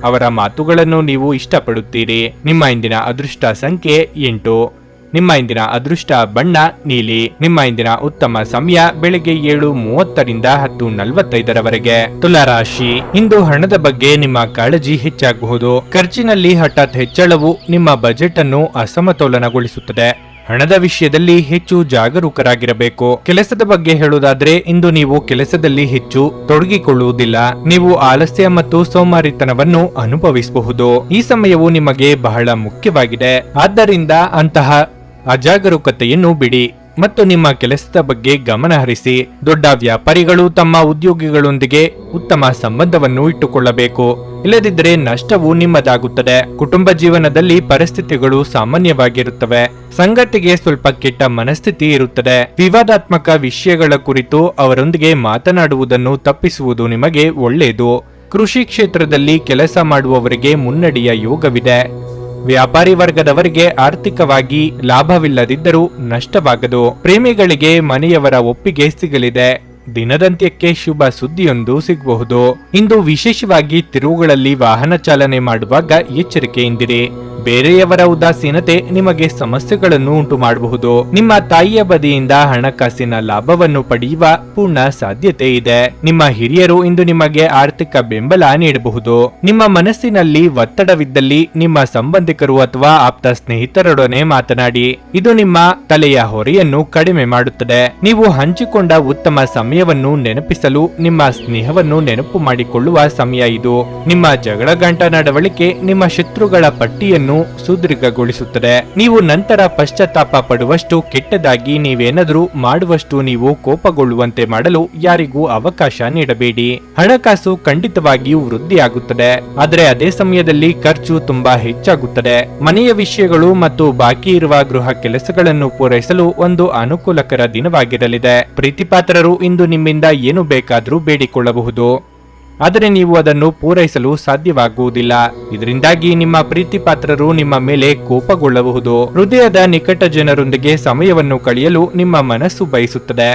ಅವರ ಮಾತುಗಳನ್ನು ನೀವು ಇಷ್ಟಪಡುತ್ತೀರಿ. ನಿಮ್ಮ ಇಂದಿನ ಅದೃಷ್ಟ ಸಂಖ್ಯೆ 8. ನಿಮ್ಮ ಇಂದಿನ ಅದೃಷ್ಟ ಬಣ್ಣ ನೀಲಿ. ನಿಮ್ಮ ಇಂದಿನ ಉತ್ತಮ ಸಮಯ ಬೆಳಗ್ಗೆ 7:30ರಿಂದ 10:45ರವರೆಗೆ. ತುಲಾರಾಶಿ, ಇಂದು ಹಣದ ಬಗ್ಗೆ ನಿಮ್ಮ ಕಾಳಜಿ ಹೆಚ್ಚಾಗಬಹುದು. ಖರ್ಚಿನಲ್ಲಿ ಹಠಾತ್ ಹೆಚ್ಚಳವು ನಿಮ್ಮ ಬಜೆಟ್ ಅನ್ನು ಅಸಮತೋಲನಗೊಳಿಸುತ್ತದೆ. ಹಣದ ವಿಷಯದಲ್ಲಿ ಹೆಚ್ಚು ಜಾಗರೂಕರಾಗಿರಬೇಕು. ಕೆಲಸದ ಬಗ್ಗೆ ಹೇಳುವುದಾದ್ರೆ, ಇಂದು ನೀವು ಕೆಲಸದಲ್ಲಿ ಹೆಚ್ಚು ತೊಡಗಿಕೊಳ್ಳುವುದಿಲ್ಲ. ನೀವು ಆಲಸ್ಯ ಮತ್ತು ಸೋಮಾರಿತನವನ್ನು ಅನುಭವಿಸಬಹುದು. ಈ ಸಮಯವು ನಿಮಗೆ ಬಹಳ ಮುಖ್ಯವಾಗಿದೆ. ಆದ್ದರಿಂದ ಅಂತಹ ಅಜಾಗರೂಕತೆಯನ್ನು ಬಿಡಿ ಮತ್ತು ನಿಮ್ಮ ಕೆಲಸದ ಬಗ್ಗೆ ಗಮನ ಹರಿಸಿ. ದೊಡ್ಡ ವ್ಯಾಪಾರಿಗಳು ತಮ್ಮ ಉದ್ಯೋಗಿಗಳೊಂದಿಗೆ ಉತ್ತಮ ಸಂಬಂಧವನ್ನು ಇಟ್ಟುಕೊಳ್ಳಬೇಕು. ಇಲ್ಲದಿದ್ದರೆ ನಷ್ಟವು ನಿಮ್ಮದಾಗುತ್ತದೆ. ಕುಟುಂಬ ಜೀವನದಲ್ಲಿ ಪರಿಸ್ಥಿತಿಗಳು ಸಾಮಾನ್ಯವಾಗಿರುತ್ತವೆ. ಸಂಗತಿಗೆ ಸ್ವಲ್ಪ ಕೆಟ್ಟ ಮನಸ್ಥಿತಿ ಇರುತ್ತದೆ. ವಿವಾದಾತ್ಮಕ ವಿಷಯಗಳ ಕುರಿತು ಅವರೊಂದಿಗೆ ಮಾತನಾಡುವುದನ್ನು ತಪ್ಪಿಸುವುದು ನಿಮಗೆ ಒಳ್ಳೆಯದು. ಕೃಷಿ ಕ್ಷೇತ್ರದಲ್ಲಿ ಕೆಲಸ ಮಾಡುವವರಿಗೆ ಮುನ್ನಡೆಯ ಯೋಗವಿದೆ. ವ್ಯಾಪಾರಿ ವರ್ಗದವರಿಗೆ ಆರ್ಥಿಕವಾಗಿ ಲಾಭವಿಲ್ಲದಿದ್ದರೂ ನಷ್ಟವಾಗದು. ಪ್ರೇಮಿಗಳಿಗೆ ಮನೆಯವರ ಒಪ್ಪಿಗೆ ಸಿಗಲಿದೆ. ದಿನದಂತ್ಯಕ್ಕೆ ಶುಭ ಸುದ್ದಿಯೊಂದು ಸಿಗಬಹುದು. ಇಂದು ವಿಶೇಷವಾಗಿ ತಿರುವುಗಳಲ್ಲಿ ವಾಹನ ಚಾಲನೆ ಮಾಡುವಾಗ ಎಚ್ಚರಿಕೆಯಿಂದಿರಿ. ಬೇರೆಯವರ ಉದಾಸೀನತೆ ನಿಮಗೆ ಸಮಸ್ಯೆಗಳನ್ನು ಉಂಟು ಮಾಡಬಹುದು. ನಿಮ್ಮ ತಾಯಿಯ ಬದಿಯಿಂದ ಹಣಕಾಸಿನ ಲಾಭವನ್ನು ಪಡೆಯುವ ಪೂರ್ಣ ಸಾಧ್ಯತೆ ಇದೆ. ನಿಮ್ಮ ಹಿರಿಯರು ಇಂದು ನಿಮಗೆ ಆರ್ಥಿಕ ಬೆಂಬಲ ನೀಡಬಹುದು. ನಿಮ್ಮ ಮನಸ್ಸಿನಲ್ಲಿ ಒತ್ತಡವಿದ್ದಲ್ಲಿ ನಿಮ್ಮ ಸಂಬಂಧಿಕರು ಅಥವಾ ಆಪ್ತ ಸ್ನೇಹಿತರೊಡನೆ ಮಾತನಾಡಿ. ಇದು ನಿಮ್ಮ ತಲೆಯ ಹೊರೆಯನ್ನು ಕಡಿಮೆ ಮಾಡುತ್ತದೆ. ನೀವು ಹಂಚಿಕೊಂಡ ಉತ್ತಮ ಸಮಯವನ್ನು ನೆನಪಿಸಲು ನಿಮ್ಮ ಸ್ನೇಹವನ್ನು ನೆನಪು ಮಾಡಿಕೊಳ್ಳುವ ಸಮಯ ಇದು. ನಿಮ್ಮ ಜಗಳಗಂಟ ನಡವಳಿಕೆ ನಿಮ್ಮ ಶತ್ರುಗಳ ಪಟ್ಟಿಯನ್ನು ಸುದೀರ್ಘಗೊಳಿಸುತ್ತದೆ. ನೀವು ನಂತರ ಪಶ್ಚಾತ್ತಾಪ ಪಡುವಷ್ಟು ಕೆಟ್ಟದಾಗಿ ನೀವೇನಾದರೂ ಮಾಡುವಷ್ಟು ನೀವು ಕೋಪಗೊಳ್ಳುವಂತೆ ಮಾಡಲು ಯಾರಿಗೂ ಅವಕಾಶ ನೀಡಬೇಡಿ. ಹಣಕಾಸು ಖಂಡಿತವಾಗಿಯೂ ವೃದ್ಧಿಯಾಗುತ್ತದೆ, ಆದರೆ ಅದೇ ಸಮಯದಲ್ಲಿ ಖರ್ಚು ತುಂಬಾ ಹೆಚ್ಚಾಗುತ್ತದೆ. ಮನೆಯ ವಿಷಯಗಳು ಮತ್ತು ಬಾಕಿ ಇರುವ ಗೃಹ ಕೆಲಸಗಳನ್ನು ಪೂರೈಸಲು ಒಂದು ಅನುಕೂಲಕರ ದಿನವಾಗಿರಲಿದೆ. ಪ್ರೀತಿಪಾತ್ರರು ಇಂದು ನಿಮ್ಮಿಂದ ಏನು ಬೇಕಾದರೂ ಬೇಡಿಕೊಳ್ಳಬಹುದು, ಆದರೆ ನೀವು ಅದನ್ನು ಪೂರೈಸಲು ಸಾಧ್ಯವಾಗುವುದಿಲ್ಲ. ಇದರಿಂದಾಗಿ ನಿಮ್ಮ ಪ್ರೀತಿ ಪಾತ್ರರು ನಿಮ್ಮ ಮೇಲೆ ಕೋಪಗೊಳ್ಳಬಹುದು. ಹೃದಯದ ನಿಕಟ ಜನರೊಂದಿಗೆ ಸಮಯವನ್ನು ಕಳೆಯಲು ನಿಮ್ಮ ಮನಸ್ಸು ಬಯಸುತ್ತದೆ,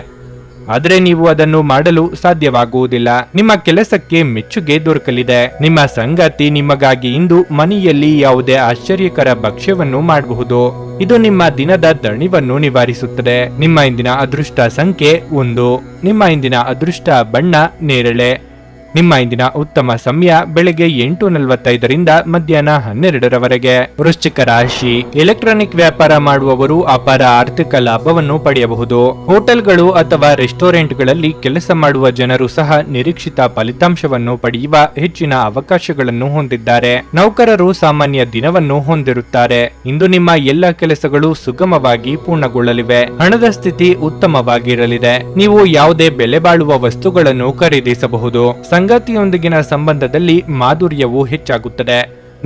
ಆದರೆ ನೀವು ಅದನ್ನು ಮಾಡಲು ಸಾಧ್ಯವಾಗುವುದಿಲ್ಲ. ನಿಮ್ಮ ಕೆಲಸಕ್ಕೆ ಮೆಚ್ಚುಗೆ ದೊರಕಲಿದೆ. ನಿಮ್ಮ ಸಂಗಾತಿ ನಿಮಗಾಗಿ ಇಂದು ಮನೆಯಲ್ಲಿ ಯಾವುದೇ ಆಶ್ಚರ್ಯಕರ ಭಕ್ಷ್ಯವನ್ನು ಮಾಡಬಹುದು. ಇದು ನಿಮ್ಮ ದಿನದ ದಣಿವನ್ನು ನಿವಾರಿಸುತ್ತದೆ. ನಿಮ್ಮ ಇಂದಿನ ಅದೃಷ್ಟ ಸಂಖ್ಯೆ 1. ನಿಮ್ಮ ಇಂದಿನ ಅದೃಷ್ಟ ಬಣ್ಣ ನೇರಳೆ. ನಿಮ್ಮ ಇಂದಿನ ಉತ್ತಮ ಸಮಯ ಬೆಳಗ್ಗೆ 8:45ರಿಂದ ಮಧ್ಯಾಹ್ನ 12ರವರೆಗೆ. ವೃಶ್ಚಿಕ ರಾಶಿ, ಎಲೆಕ್ಟ್ರಾನಿಕ್ ವ್ಯಾಪಾರ ಮಾಡುವವರು ಅಪಾರ ಆರ್ಥಿಕ ಲಾಭವನ್ನು ಪಡೆಯಬಹುದು. ಹೋಟೆಲ್ಗಳು ಅಥವಾ ರೆಸ್ಟೋರೆಂಟ್ಗಳಲ್ಲಿ ಕೆಲಸ ಮಾಡುವ ಜನರು ಸಹ ನಿರೀಕ್ಷಿತ ಫಲಿತಾಂಶವನ್ನು ಪಡೆಯುವ ಹೆಚ್ಚಿನ ಅವಕಾಶಗಳನ್ನು ಹೊಂದಿದ್ದಾರೆ. ನೌಕರರು ಸಾಮಾನ್ಯ ದಿನವನ್ನು ಹೊಂದಿರುತ್ತಾರೆ. ಇಂದು ನಿಮ್ಮ ಎಲ್ಲ ಕೆಲಸಗಳು ಸುಗಮವಾಗಿ ಪೂರ್ಣಗೊಳ್ಳಲಿವೆ. ಹಣದ ಸ್ಥಿತಿ ಉತ್ತಮವಾಗಿರಲಿದೆ. ನೀವು ಯಾವುದೇ ಬೆಲೆ ಬಾಳುವ ವಸ್ತುಗಳನ್ನು ಖರೀದಿಸಬಹುದು. ಸಂಗಾತಿಯೊಂದಿಗಿನ ಸಂಬಂಧದಲ್ಲಿ ಮಾಧುರ್ಯವು ಹೆಚ್ಚಾಗುತ್ತದೆ.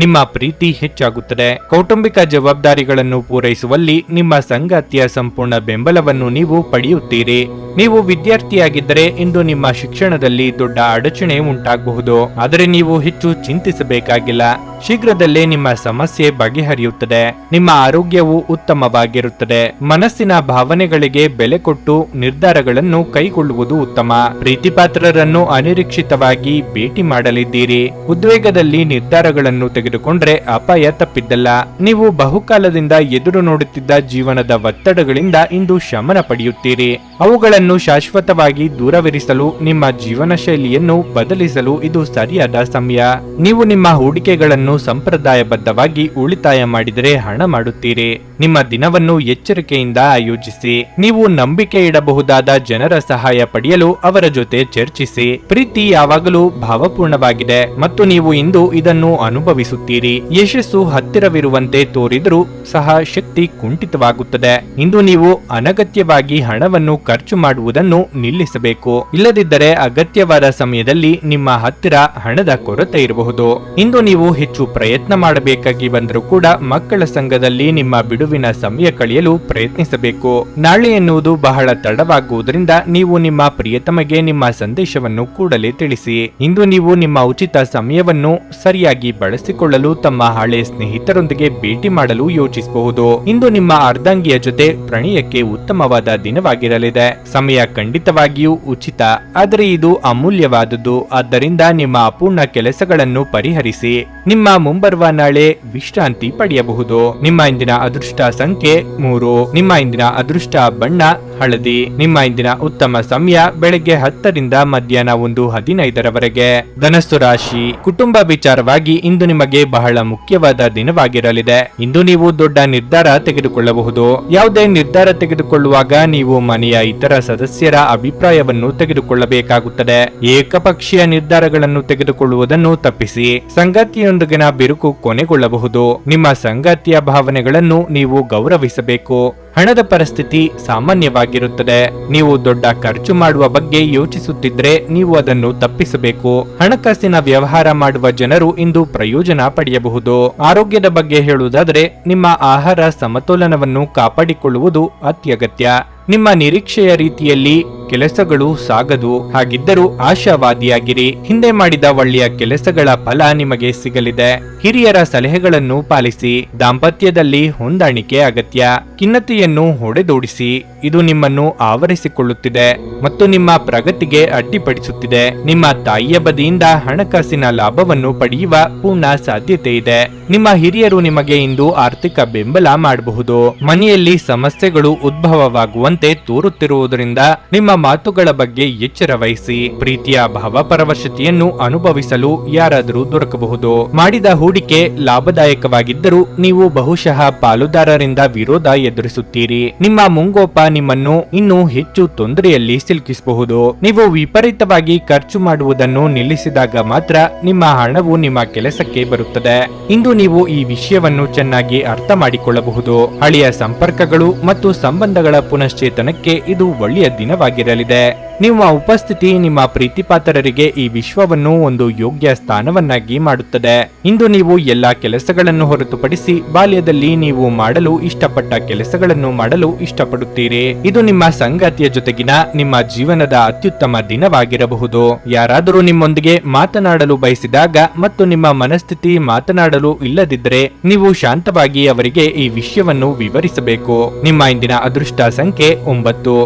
ನಿಮ್ಮ ಪ್ರೀತಿ ಹೆಚ್ಚಾಗುತ್ತದೆ. ಕೌಟುಂಬಿಕ ಜವಾಬ್ದಾರಿಗಳನ್ನು ಪೂರೈಸುವಲ್ಲಿ ನಿಮ್ಮ ಸಂಗಾತಿಯ ಸಂಪೂರ್ಣ ಬೆಂಬಲವನ್ನು ನೀವು ಪಡೆಯುತ್ತೀರಿ. ನೀವು ವಿದ್ಯಾರ್ಥಿಯಾಗಿದ್ದರೆ ಇಂದು ನಿಮ್ಮ ಶಿಕ್ಷಣದಲ್ಲಿ ದೊಡ್ಡ ಅಡಚಣೆ ಉಂಟಾಗಬಹುದು, ಆದರೆ ನೀವು ಹೆಚ್ಚು ಚಿಂತಿಸಬೇಕಾಗಿಲ್ಲ. ಶೀಘ್ರದಲ್ಲೇ ನಿಮ್ಮ ಸಮಸ್ಯೆ ಬಗೆಹರಿಯುತ್ತದೆ. ನಿಮ್ಮ ಆರೋಗ್ಯವು ಉತ್ತಮವಾಗಿರುತ್ತದೆ. ಮನಸ್ಸಿನ ಭಾವನೆಗಳಿಗೆ ಬೆಲೆ ಕೊಟ್ಟು ನಿರ್ಧಾರಗಳನ್ನು ಕೈಗೊಳ್ಳುವುದು ಉತ್ತಮ. ಪ್ರೀತಿಪಾತ್ರರನ್ನು ಅನಿರೀಕ್ಷಿತವಾಗಿ ಭೇಟಿ ಮಾಡಲಿದ್ದೀರಿ. ಉದ್ವೇಗದಲ್ಲಿ ನಿರ್ಧಾರಗಳನ್ನು ತೆಗೆದುಕೊಂಡ್ರೆ ಅಪಾಯ ತಪ್ಪಿದ್ದಲ್ಲ. ನೀವು ಬಹುಕಾಲದಿಂದ ಎದುರು ನೋಡುತ್ತಿದ್ದ ಜೀವನದ ಒತ್ತಡಗಳಿಂದ ಇಂದು ಶಮನ ಪಡೆಯುತ್ತೀರಿ. ಅವುಗಳನ್ನು ಶಾಶ್ವತವಾಗಿ ದೂರವಿರಿಸಲು ನಿಮ್ಮ ಜೀವನ ಶೈಲಿಯನ್ನು ಬದಲಿಸಲು ಇದು ಸರಿಯಾದ ಸಮಯ. ನೀವು ನಿಮ್ಮ ಹೂಡಿಕೆಗಳನ್ನು ಸಂಪ್ರದಾಯಬದ್ಧವಾಗಿ ಉಳಿತಾಯ ಮಾಡಿದರೆ ಹಣ ಮಾಡುತ್ತೀರಿ. ನಿಮ್ಮ ದಿನವನ್ನು ಎಚ್ಚರಿಕೆಯಿಂದ ಆಯೋಜಿಸಿ. ನೀವು ನಂಬಿಕೆ ಇಡಬಹುದಾದ ಜನರ ಸಹಾಯ ಪಡೆಯಲು ಅವರ ಜೊತೆ ಚರ್ಚಿಸಿ. ಪ್ರೀತಿ ಯಾವಾಗಲೂ ಭಾವಪೂರ್ಣವಾಗಿದೆ ಮತ್ತು ನೀವು ಇಂದು ಇದನ್ನು ಅನುಭವಿಸುತ್ತೀರಿ. ಯಶಸ್ಸು ಹತ್ತಿರವಿರುವಂತೆ ತೋರಿದರೂ ಸಹ ಶಕ್ತಿ ಕುಂಠಿತವಾಗುತ್ತದೆ. ಇಂದು ನೀವು ಅನಗತ್ಯವಾಗಿ ಹಣವನ್ನು ಖರ್ಚು ಮಾಡುವುದನ್ನು ನಿಲ್ಲಿಸಬೇಕು. ಇಲ್ಲದಿದ್ದರೆ ಅಗತ್ಯವಾದ ಸಮಯದಲ್ಲಿ ನಿಮ್ಮ ಹತ್ತಿರ ಹಣದ ಕೊರತೆ ಇರಬಹುದು. ಇಂದು ನೀವು ಹೆಚ್ಚು ಹೆಚ್ಚು ಪ್ರಯತ್ನ ಮಾಡಬೇಕಾಗಿ ಬಂದರೂ ಕೂಡ ಮಕ್ಕಳ ಸಂಘದಲ್ಲಿ ನಿಮ್ಮ ಬಿಡುವಿನ ಸಮಯ ಕಳೆಯಲು ಪ್ರಯತ್ನಿಸಬೇಕು. ನಾಳೆ ಎನ್ನುವುದು ಬಹಳ ತಡವಾಗುವುದರಿಂದ ನೀವು ನಿಮ್ಮ ಪ್ರಿಯತಮಗೆ ನಿಮ್ಮ ಸಂದೇಶವನ್ನು ಕೂಡಲೇ ತಿಳಿಸಿ. ಇಂದು ನೀವು ನಿಮ್ಮ ಉಚಿತ ಸಮಯವನ್ನು ಸರಿಯಾಗಿ ಬಳಸಿಕೊಳ್ಳಲು ತಮ್ಮ ಹಳೆ ಸ್ನೇಹಿತರೊಂದಿಗೆ ಭೇಟಿ ಮಾಡಲು ಯೋಚಿಸಬಹುದು. ಇಂದು ನಿಮ್ಮ ಅರ್ಧಾಂಗಿಯ ಜೊತೆ ಪ್ರಣಯಕ್ಕೆ ಉತ್ತಮವಾದ ದಿನವಾಗಿರಲಿದೆ. ಸಮಯ ಖಂಡಿತವಾಗಿಯೂ ಉಚಿತ, ಆದರೆ ಇದು ಅಮೂಲ್ಯವಾದುದು. ಆದ್ದರಿಂದ ನಿಮ್ಮ ಅಪೂರ್ಣ ಕೆಲಸಗಳನ್ನು ಪರಿಹರಿಸಿ ನಿಮ್ಮ ಮುಂಬರುವ ನಾಳೆ ವಿಶ್ರಾಂತಿ ಪಡೆಯಬಹುದು. ನಿಮ್ಮ ಇಂದಿನ ಅದೃಷ್ಟ ಸಂಖ್ಯೆ 3. ನಿಮ್ಮ ಇಂದಿನ ಅದೃಷ್ಟ ಬಣ್ಣ ಹಳದಿ. ನಿಮ್ಮ ಇಂದಿನ ಉತ್ತಮ ಸಮಯ ಬೆಳಗ್ಗೆ 10ರಿಂದ ಮಧ್ಯಾಹ್ನ 1:15 ಧನಸ್ಸು ರಾಶಿ. ಕುಟುಂಬ ವಿಚಾರವಾಗಿ ಇಂದು ನಿಮಗೆ ಬಹಳ ಮುಖ್ಯವಾದ ದಿನವಾಗಿರಲಿದೆ. ಇಂದು ನೀವು ದೊಡ್ಡ ನಿರ್ಧಾರ ತೆಗೆದುಕೊಳ್ಳಬಹುದು. ಯಾವುದೇ ನಿರ್ಧಾರ ತೆಗೆದುಕೊಳ್ಳುವಾಗ ನೀವು ಮನೆಯ ಇತರ ಸದಸ್ಯರ ಅಭಿಪ್ರಾಯವನ್ನು ತೆಗೆದುಕೊಳ್ಳಬೇಕಾಗುತ್ತದೆ. ಏಕಪಕ್ಷೀಯ ನಿರ್ಧಾರಗಳನ್ನು ತೆಗೆದುಕೊಳ್ಳುವುದನ್ನು ತಪ್ಪಿಸಿ. ಸಂಗಾತಿಯೊಂದಿಗಿನ ಬಿರುಕು ಕೊನೆಗೊಳ್ಳಬಹುದು. ನಿಮ್ಮ ಸಂಗಾತಿಯ ಭಾವನೆಗಳನ್ನು ನೀವು ಗೌರವಿಸಬೇಕು. ಹಣದ ಪರಿಸ್ಥಿತಿ ಸಾಮಾನ್ಯವಾಗಿರುತ್ತದೆ. ನೀವು ದೊಡ್ಡ ಖರ್ಚು ಮಾಡುವ ಬಗ್ಗೆ ಯೋಚಿಸುತ್ತಿದ್ರೆ ನೀವು ಅದನ್ನು ತಪ್ಪಿಸಬೇಕು. ಹಣಕಾಸಿನ ವ್ಯವಹಾರ ಮಾಡುವ ಜನರು ಇಂದು ಪ್ರಯೋಜನ ಪಡೆಯಬಹುದು. ಆರೋಗ್ಯದ ಬಗ್ಗೆ ಹೇಳುವುದಾದರೆ ನಿಮ್ಮ ಆಹಾರ ಸಮತೋಲನವನ್ನು ಕಾಪಾಡಿಕೊಳ್ಳುವುದು ಅತ್ಯಗತ್ಯ. ನಿಮ್ಮ ನಿರೀಕ್ಷೆಯ ರೀತಿಯಲ್ಲಿ ಕೆಲಸಗಳು ಸಾಗದು. ಹಾಗಿದ್ದರೂ ಆಶಾವಾದಿಯಾಗಿರಿ. ಹಿಂದೆ ಮಾಡಿದ ಒಳ್ಳೆಯ ಕೆಲಸಗಳ ಫಲ ನಿಮಗೆ ಸಿಗಲಿದೆ. ಹಿರಿಯರ ಸಲಹೆಗಳನ್ನು ಪಾಲಿಸಿ. ದಾಂಪತ್ಯದಲ್ಲಿ ಹೊಂದಾಣಿಕೆ ಅಗತ್ಯ. ಖಿನ್ನತೆಯನ್ನು ಹೊಡೆದೋಡಿಸಿ. ಇದು ನಿಮ್ಮನ್ನು ಆವರಿಸಿಕೊಳ್ಳುತ್ತಿದೆ ಮತ್ತು ನಿಮ್ಮ ಪ್ರಗತಿಗೆ ಅಡ್ಡಿಪಡಿಸುತ್ತಿದೆ. ನಿಮ್ಮ ತಾಯಿಯ ಬದಿಯಿಂದ ಹಣಕಾಸಿನ ಲಾಭವನ್ನು ಪಡೆಯುವ ಪೂರ್ಣ ಸಾಧ್ಯತೆ ಇದೆ. ನಿಮ್ಮ ಹಿರಿಯರು ನಿಮಗೆ ಇಂದು ಆರ್ಥಿಕ ಬೆಂಬಲ ಮಾಡಬಹುದು. ಮನೆಯಲ್ಲಿ ಸಮಸ್ಯೆಗಳು ಉದ್ಭವವಾಗುವಂತೆ ತೋರುತ್ತಿರುವುದರಿಂದ ನಿಮ್ಮ ಮಾತುಗಳ ಬಗ್ಗೆ ಎಚ್ಚರ ವಹಿಸಿ. ಪ್ರೀತಿಯ ಭಾವಪರವಶತೆಯನ್ನು ಅನುಭವಿಸಲು ಯಾರಾದರೂ ದೊರಕಬಹುದು. ಮಾಡಿದ ಹೂಡಿಕೆ ಲಾಭದಾಯಕವಾಗಿದ್ದರೂ ನೀವು ಬಹುಶಃ ಪಾಲುದಾರರಿಂದ ವಿರೋಧ ಎದುರಿಸುತ್ತೀರಿ. ನಿಮ್ಮ ಮುಂಗೋಪ ನಿಮ್ಮನ್ನು ಇನ್ನೂ ಹೆಚ್ಚು ತೊಂದರೆಯಲ್ಲಿ ಸಿಲುಕಿಸಬಹುದು. ನೀವು ವಿಪರೀತವಾಗಿ ಖರ್ಚು ಮಾಡುವುದನ್ನು ನಿಲ್ಲಿಸಿದಾಗ ಮಾತ್ರ ನಿಮ್ಮ ಹಣವು ನಿಮ್ಮ ಕೆಲಸಕ್ಕೆ ಬರುತ್ತದೆ. ಇಂದು ನೀವು ಈ ವಿಷಯವನ್ನು ಚೆನ್ನಾಗಿ ಅರ್ಥ ಮಾಡಿಕೊಳ್ಳಬಹುದು. ಹಳೆಯ ಸಂಪರ್ಕಗಳು ಮತ್ತು ಸಂಬಂಧಗಳ ಪುನಶ್ಚೇತನಕ್ಕೆ ಇದು ಒಳ್ಳೆಯ ದಿನವಾಗಿರಲಿದೆ. ನಿಮ್ಮ ಉಪಸ್ಥಿತಿ ನಿಮ್ಮ ಪ್ರೀತಿಪಾತ್ರರಿಗೆ ಈ ವಿಶ್ವವನ್ನು ಒಂದು ಯೋಗ್ಯ ಸ್ಥಾನವನ್ನಾಗಿ ಮಾಡುತ್ತದೆ. ಇಂದು ನೀವು ಎಲ್ಲಾ ಕೆಲಸಗಳನ್ನು ಹೊರತುಪಡಿಸಿ ಬಾಲ್ಯದಲ್ಲಿ ನೀವು ಮಾಡಲು ಇಷ್ಟಪಟ್ಟ ಕೆಲಸಗಳನ್ನು ಮಾಡಲು ಇಷ್ಟಪಡುತ್ತೀರಿ. ಇದು ನಿಮ್ಮ ಸಂಗಾತಿಯ ಜೊತೆಗಿನ ನಿಮ್ಮ ಜೀವನದ ಅತ್ಯುತ್ತಮ ದಿನವಾಗಿರಬಹುದು. ಯಾರಾದರೂ ನಿಮ್ಮೊಂದಿಗೆ ಮಾತನಾಡಲು ಬಯಸಿದಾಗ ಮತ್ತು ನಿಮ್ಮ ಮನಸ್ಥಿತಿ ಮಾತನಾಡಲು ಇಲ್ಲದಿದ್ದರೆ ನೀವು ಶಾಂತವಾಗಿ ಅವರಿಗೆ ಈ ವಿಷಯವನ್ನು ವಿವರಿಸಬೇಕು. ನಿಮ್ಮ ಇಂದಿನ ಅದೃಷ್ಟ ಸಂಖ್ಯೆ 9.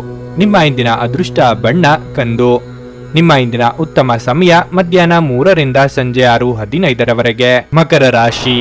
ನಿಮ್ಮ ಇಂದಿನ ಅದೃಷ್ಟ ಬಣ್ಣ ಕಂದು. ನಿಮ್ಮ ಇಂದಿನ ಉತ್ತಮ ಸಮಯ ಮಧ್ಯಾಹ್ನ 3ರಿಂದ ಸಂಜೆ 6:15 ಮಕರ ರಾಶಿ.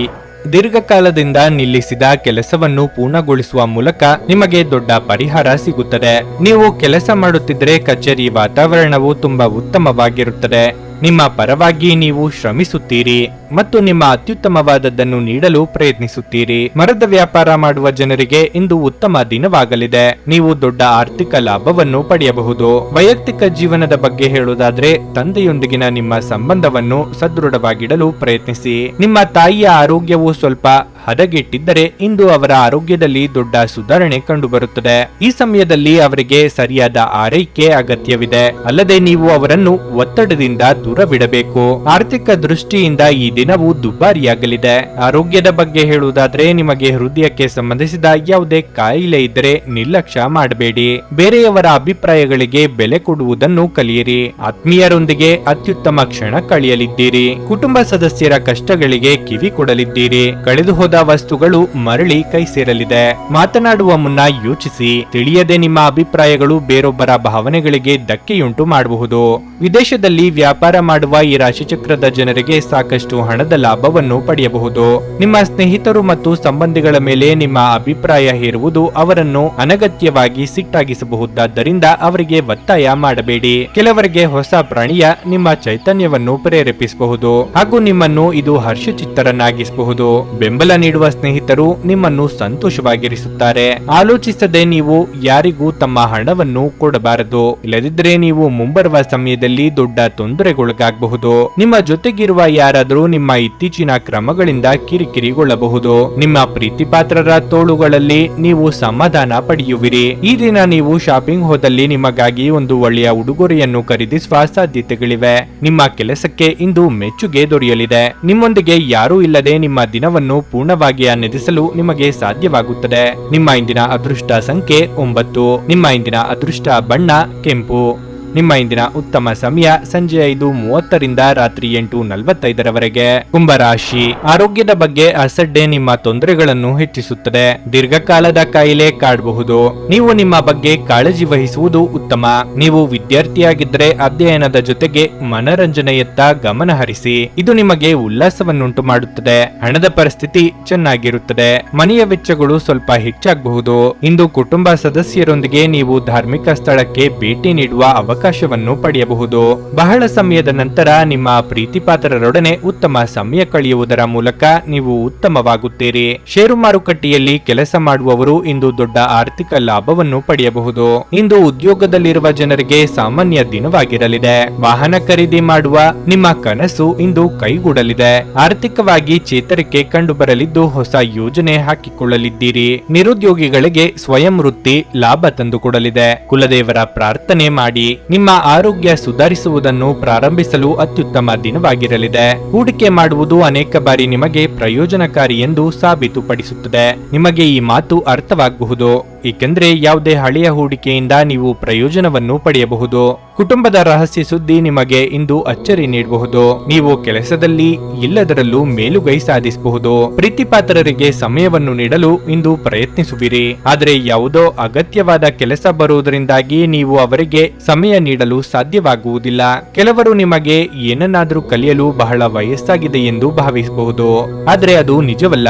ದೀರ್ಘಕಾಲದಿಂದ ನಿಲ್ಲಿಸಿದ ಕೆಲಸವನ್ನು ಪೂರ್ಣಗೊಳಿಸುವ ಮೂಲಕ ನಿಮಗೆ ದೊಡ್ಡ ಪರಿಹಾರ ಸಿಗುತ್ತದೆ. ನೀವು ಕೆಲಸ ಮಾಡುತ್ತಿದ್ದರೆ ಕಚೇರಿ ವಾತಾವರಣವು ತುಂಬಾ ಉತ್ತಮವಾಗಿರುತ್ತದೆ. ನಿಮ್ಮ ಪರವಾಗಿ ನೀವು ಶ್ರಮಿಸುತ್ತೀರಿ ಮತ್ತು ನಿಮ್ಮ ಅತ್ಯುತ್ತಮವಾದದ್ದನ್ನು ನೀಡಲು ಪ್ರಯತ್ನಿಸುತ್ತೀರಿ. ಮರದ ವ್ಯಾಪಾರ ಮಾಡುವ ಜನರಿಗೆ ಇಂದು ಉತ್ತಮ ದಿನವಾಗಲಿದೆ. ನೀವು ದೊಡ್ಡ ಆರ್ಥಿಕ ಲಾಭವನ್ನು ಪಡೆಯಬಹುದು. ವೈಯಕ್ತಿಕ ಜೀವನದ ಬಗ್ಗೆ ಹೇಳುವುದಾದ್ರೆ ತಂದೆಯೊಂದಿಗಿನ ನಿಮ್ಮ ಸಂಬಂಧವನ್ನು ಸದೃಢವಾಗಿಡಲು ಪ್ರಯತ್ನಿಸಿ. ನಿಮ್ಮ ತಾಯಿಯ ಆರೋಗ್ಯವು ಸ್ವಲ್ಪ ಹದಗೆಟ್ಟಿದ್ದರೆ ಇಂದು ಅವರ ಆರೋಗ್ಯದಲ್ಲಿ ದೊಡ್ಡ ಸುಧಾರಣೆ ಕಂಡುಬರುತ್ತದೆ. ಈ ಸಮಯದಲ್ಲಿ ಅವರಿಗೆ ಸರಿಯಾದ ಆರೈಕೆ ಅಗತ್ಯವಿದೆ. ಅಲ್ಲದೆ ನೀವು ಅವರನ್ನು ಒತ್ತಡದಿಂದ ದೂರವಿಡಬೇಕು. ಆರ್ಥಿಕ ದೃಷ್ಟಿಯಿಂದ ಈ ದಿನವು ದುಬಾರಿಯಾಗಲಿದೆ. ಆರೋಗ್ಯದ ಬಗ್ಗೆ ಹೇಳುವುದಾದ್ರೆ ನಿಮಗೆ ಹೃದಯಕ್ಕೆ ಸಂಬಂಧಿಸಿದ ಯಾವುದೇ ಕಾಯಿಲೆ ಇದ್ದರೆ ನಿರ್ಲಕ್ಷ್ಯ ಮಾಡಬೇಡಿ. ಬೇರೆಯವರ ಅಭಿಪ್ರಾಯಗಳಿಗೆ ಬೆಲೆ ಕೊಡುವುದನ್ನು ಕಲಿಯಿರಿ. ಆತ್ಮೀಯರೊಂದಿಗೆ ಅತ್ಯುತ್ತಮ ಕ್ಷಣ ಕಳೆಯಲಿದ್ದೀರಿ. ಕುಟುಂಬ ಸದಸ್ಯರ ಕಷ್ಟಗಳಿಗೆ ಕಿವಿ ಕೊಡಲಿದ್ದೀರಿ. ಕಳೆದು ಹೋದ ವಸ್ತುಗಳು ಮರಳಿ ಕೈ ಸೇರಲಿದೆ. ಮಾತನಾಡುವ ಮುನ್ನ ಯೋಚಿಸಿ. ತಿಳಿಯದೆ ನಿಮ್ಮ ಅಭಿಪ್ರಾಯಗಳು ಬೇರೊಬ್ಬರ ಭಾವನೆಗಳಿಗೆ ಧಕ್ಕೆಯುಂಟು ಮಾಡಬಹುದು. ವಿದೇಶದಲ್ಲಿ ವ್ಯಾಪಾರ ಮಾಡುವ ಈ ರಾಶಿಚಕ್ರದ ಜನರಿಗೆ ಸಾಕಷ್ಟು ಹಣದ ಲಾಭವನ್ನು ಪಡೆಯಬಹುದು. ನಿಮ್ಮ ಸ್ನೇಹಿತರು ಮತ್ತು ಸಂಬಂಧಿಗಳ ಮೇಲೆ ನಿಮ್ಮ ಅಭಿಪ್ರಾಯ ಹೇರುವುದು ಅವರನ್ನು ಅನಗತ್ಯವಾಗಿ ಸಿಟ್ಟಾಗಿಸಬಹುದಾದ್ದರಿಂದ ಅವರಿಗೆ ಒತ್ತಾಯ ಮಾಡಬೇಡಿ. ಕೆಲವರಿಗೆ ಹೊಸ ಪ್ರಾಣಿಯ ನಿಮ್ಮ ಚೈತನ್ಯವನ್ನು ಪ್ರೇರೇಪಿಸಬಹುದು ಹಾಗೂ ನಿಮ್ಮನ್ನು ಇದು ಹರ್ಷಚಿತ್ತರನ್ನಾಗಿಸಬಹುದು. ಬೆಂಬಲ ನೀಡುವ ಸ್ನೇಹಿತರು ನಿಮ್ಮನ್ನು ಸಂತೋಷವಾಗಿರಿಸುತ್ತಾರೆ. ಆಲೋಚಿಸದೆ ನೀವು ಯಾರಿಗೂ ತಮ್ಮ ಹಣವನ್ನು ಕೊಡಬಾರದು. ಇಲ್ಲದಿದ್ದರೆ ನೀವು ಮುಂಬರುವ ಸಮಯದಲ್ಲಿ ದೊಡ್ಡ ತೊಂದರೆಗೊಳಗಾಗಬಹುದು. ನಿಮ್ಮ ಜೊತೆಗಿರುವ ಯಾರಾದರೂ ನಿಮ್ಮ ಇತ್ತೀಚಿನ ಕ್ರಮಗಳಿಂದ ಕಿರಿಕಿರಿಗೊಳ್ಳಬಹುದು. ನಿಮ್ಮ ಪ್ರೀತಿಪಾತ್ರರ ತೋಳುಗಳಲ್ಲಿ ನೀವು ಸಮಾಧಾನ ಪಡೆಯುವಿರಿ. ಈ ದಿನ ನೀವು ಶಾಪಿಂಗ್ ಹೋದಲ್ಲಿ ನಿಮಗಾಗಿ ಒಂದು ಒಳ್ಳೆಯ ಉಡುಗೊರೆಯನ್ನು ಖರೀದಿಸುವ ಸಾಧ್ಯತೆಗಳಿವೆ. ನಿಮ್ಮ ಕೆಲಸಕ್ಕೆ ಇಂದು ಮೆಚ್ಚುಗೆ ದೊರೆಯಲಿದೆ. ನಿಮ್ಮೊಂದಿಗೆ ಯಾರೂ ಇಲ್ಲದೆ ನಿಮ್ಮ ದಿನವನ್ನು ಪೂರ್ಣವಾಗಿ ಆನಂದಿಸಲು ನಿಮಗೆ ಸಾಧ್ಯವಾಗುತ್ತದೆ. ನಿಮ್ಮ ಇಂದಿನ ಅದೃಷ್ಟ ಸಂಖ್ಯೆ 9. ನಿಮ್ಮ ಇಂದಿನ ಅದೃಷ್ಟ ಬಣ್ಣ ಕೆಂಪು. ನಿಮ್ಮ ಇಂದಿನ ಉತ್ತಮ ಸಮಯ ಸಂಜೆ 5:30ರಿಂದ ರಾತ್ರಿ 8:45ರವರೆಗೆ. ಕುಂಭರಾಶಿ, ಆರೋಗ್ಯದ ಬಗ್ಗೆ ಅಸಡ್ಡೆ ನಿಮ್ಮ ತೊಂದರೆಗಳನ್ನು ಹೆಚ್ಚಿಸುತ್ತದೆ. ದೀರ್ಘಕಾಲದ ಕಾಯಿಲೆ ಕಾಡಬಹುದು. ನೀವು ನಿಮ್ಮ ಬಗ್ಗೆ ಕಾಳಜಿ ವಹಿಸುವುದು ಉತ್ತಮ. ನೀವು ವಿದ್ಯಾರ್ಥಿಯಾಗಿದ್ದರೆ ಅಧ್ಯಯನದ ಜೊತೆಗೆ ಮನರಂಜನೆಯತ್ತ ಗಮನ ಹರಿಸಿ. ಇದು ನಿಮಗೆ ಉಲ್ಲಾಸವನ್ನುಂಟು ಮಾಡುತ್ತದೆ. ಹಣದ ಪರಿಸ್ಥಿತಿ ಚೆನ್ನಾಗಿರುತ್ತದೆ. ಮನೆಯ ವೆಚ್ಚಗಳು ಸ್ವಲ್ಪ ಹೆಚ್ಚಾಗಬಹುದು. ಇಂದು ಕುಟುಂಬ ಸದಸ್ಯರೊಂದಿಗೆ ನೀವು ಧಾರ್ಮಿಕ ಸ್ಥಳಕ್ಕೆ ಭೇಟಿ ನೀಡುವ ಅವಕಾಶವನ್ನು ಪಡೆಯಬಹುದು. ಬಹಳ ಸಮಯದ ನಂತರ ನಿಮ್ಮ ಪ್ರೀತಿಪಾತ್ರರೊಡನೆ ಉತ್ತಮ ಸಮಯ ಕಳೆಯುವುದರ ಮೂಲಕ ನೀವು ಉತ್ತಮವಾಗುತ್ತೀರಿ. ಷೇರು ಮಾರುಕಟ್ಟೆಯಲ್ಲಿ ಕೆಲಸ ಮಾಡುವವರು ಇಂದು ದೊಡ್ಡ ಆರ್ಥಿಕ ಲಾಭವನ್ನು ಪಡೆಯಬಹುದು. ಇಂದು ಉದ್ಯೋಗದಲ್ಲಿರುವ ಜನರಿಗೆ ಸಾಮಾನ್ಯ ದಿನವಾಗಿರಲಿದೆ. ವಾಹನ ಖರೀದಿ ಮಾಡುವ ನಿಮ್ಮ ಕನಸು ಇಂದು ಕೈಗೂಡಲಿದೆ. ಆರ್ಥಿಕವಾಗಿ ಚೇತರಿಕೆ ಕಂಡುಬರಲಿದ್ದು ಹೊಸ ಯೋಜನೆ ಹಾಕಿಕೊಳ್ಳಲಿದ್ದೀರಿ. ನಿರುದ್ಯೋಗಿಗಳಿಗೆ ಸ್ವಯಂ ವೃತ್ತಿ ಲಾಭ ತಂದುಕೊಡಲಿದೆ. ಕುಲದೇವರ ಪ್ರಾರ್ಥನೆ ಮಾಡಿ. ನಿಮ್ಮ ಆರೋಗ್ಯ ಸುಧಾರಿಸುವುದನ್ನು ಪ್ರಾರಂಭಿಸಲು ಅತ್ಯುತ್ತಮ ದಿನವಾಗಿರಲಿದೆ. ಹೂಡಿಕೆ ಮಾಡುವುದು ಅನೇಕ ಬಾರಿ ನಿಮಗೆ ಪ್ರಯೋಜನಕಾರಿ ಎಂದು ಸಾಬೀತುಪಡಿಸುತ್ತದೆ. ನಿಮಗೆ ಈ ಮಾತು ಅರ್ಥವಾಗಬಹುದು, ಏಕೆಂದರೆ ಯಾವುದೇ ಹಳೆಯ ಹೂಡಿಕೆಯಿಂದ ನೀವು ಪ್ರಯೋಜನವನ್ನು ಪಡೆಯಬಹುದು. ಕುಟುಂಬದ ರಹಸ್ಯ ಸುದ್ದಿ ನಿಮಗೆ ಇಂದು ಅಚ್ಚರಿ ನೀಡಬಹುದು. ನೀವು ಕೆಲಸದಲ್ಲಿ ಎಲ್ಲದರಲ್ಲೂ ಮೇಲುಗೈ ಸಾಧಿಸಬಹುದು. ಪ್ರೀತಿಪಾತ್ರರಿಗೆ ಸಮಯವನ್ನು ನೀಡಲು ಇಂದು ಪ್ರಯತ್ನಿಸುವಿರಿ. ಆದರೆ ಯಾವುದೋ ಅಗತ್ಯವಾದ ಕೆಲಸ ಬರುವುದರಿಂದಾಗಿ ನೀವು ಅವರಿಗೆ ಸಮಯ ನೀಡಲು ಸಾಧ್ಯವಾಗುವುದಿಲ್ಲ. ಕೆಲವರು ನಿಮಗೆ ಏನನ್ನಾದರೂ ಕಲಿಯಲು ಬಹಳ ವಯಸ್ಸಾಗಿದೆ ಎಂದು ಭಾವಿಸಬಹುದು, ಆದರೆ ಅದು ನಿಜವಲ್ಲ.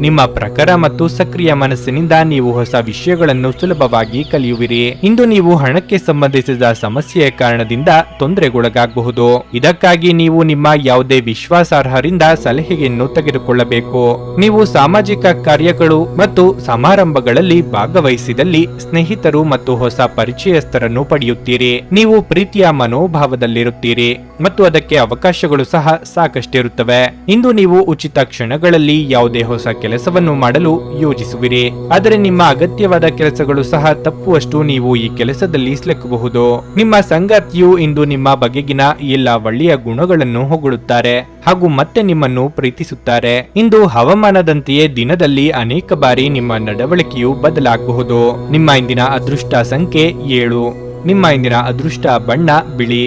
ನಿಮ್ಮ ಪ್ರಖರ ಮತ್ತು ಸಕ್ರಿಯ ಮನಸ್ಸಿನಿಂದ ನೀವು ಹೊಸ ವಿಷಯಗಳನ್ನು ಸುಲಭವಾಗಿ ಕಲಿಯುವಿರಿ. ಇಂದು ನೀವು ಹಣಕ್ಕೆ ಸಂಬಂಧಿಸಿದ ಸಮಸ್ಯೆಯ ಕಾರಣದಿಂದ ತೊಂದರೆಗೊಳಗಾಗಬಹುದು. ಇದಕ್ಕಾಗಿ ನೀವು ನಿಮ್ಮ ಯಾವುದೇ ವಿಶ್ವಾಸಾರ್ಹರಿಂದ ಸಲಹೆಯನ್ನು ತೆಗೆದುಕೊಳ್ಳಬೇಕು. ನೀವು ಸಾಮಾಜಿಕ ಕಾರ್ಯಗಳು ಮತ್ತು ಸಮಾರಂಭಗಳಲ್ಲಿ ಭಾಗವಹಿಸಿದಲ್ಲಿ ಸ್ನೇಹಿತರು ಮತ್ತು ಹೊಸ ಪರಿಚಯಸ್ಥರನ್ನು ಪಡೆಯುತ್ತೀರಿ. ನೀವು ಪ್ರೀತಿಯ ಮನೋಭಾವದಲ್ಲಿರುತ್ತೀರಿ ಮತ್ತು ಅದಕ್ಕೆ ಅವಕಾಶಗಳು ಸಹ ಸಾಕಷ್ಟಿರುತ್ತವೆ. ಇಂದು ನೀವು ಉಚಿತ ಕ್ಷಣಗಳಲ್ಲಿ ಯಾವುದೇ ಹೊಸ ಕೆಲಸವನ್ನು ಮಾಡಲು ಯೋಜಿಸುವಿರಿ. ಆದರೆ ನಿಮ್ಮ ಅಗತ್ಯವಾದ ಕೆಲಸಗಳು ಸಹ ತಪ್ಪುವಷ್ಟು ನೀವು ಈ ಕೆಲಸದಲ್ಲಿ ಸಿಲುಕಬಹುದು. ನಿಮ್ಮ ಸಂಗಾತಿಯು ಇಂದು ನಿಮ್ಮ ಬಗೆಗಿನ ಎಲ್ಲ ಒಳ್ಳೆಯ ಗುಣಗಳನ್ನು ಹೊಗಳುತ್ತಾರೆ ಹಾಗೂ ಮತ್ತೆ ನಿಮ್ಮನ್ನು ಪ್ರೀತಿಸುತ್ತಾರೆ. ಇಂದು ಹವಾಮಾನದಂತೆಯೇ ದಿನದಲ್ಲಿ ಅನೇಕ ಬಾರಿ ನಿಮ್ಮ ನಡವಳಿಕೆಯು ಬದಲಾಗಬಹುದು. ನಿಮ್ಮ ಇಂದಿನ ಅದೃಷ್ಟ ಸಂಖ್ಯೆ 7. ನಿಮ್ಮ ಇಂದಿನ ಅದೃಷ್ಟ ಬಣ್ಣ ಬಿಳಿ.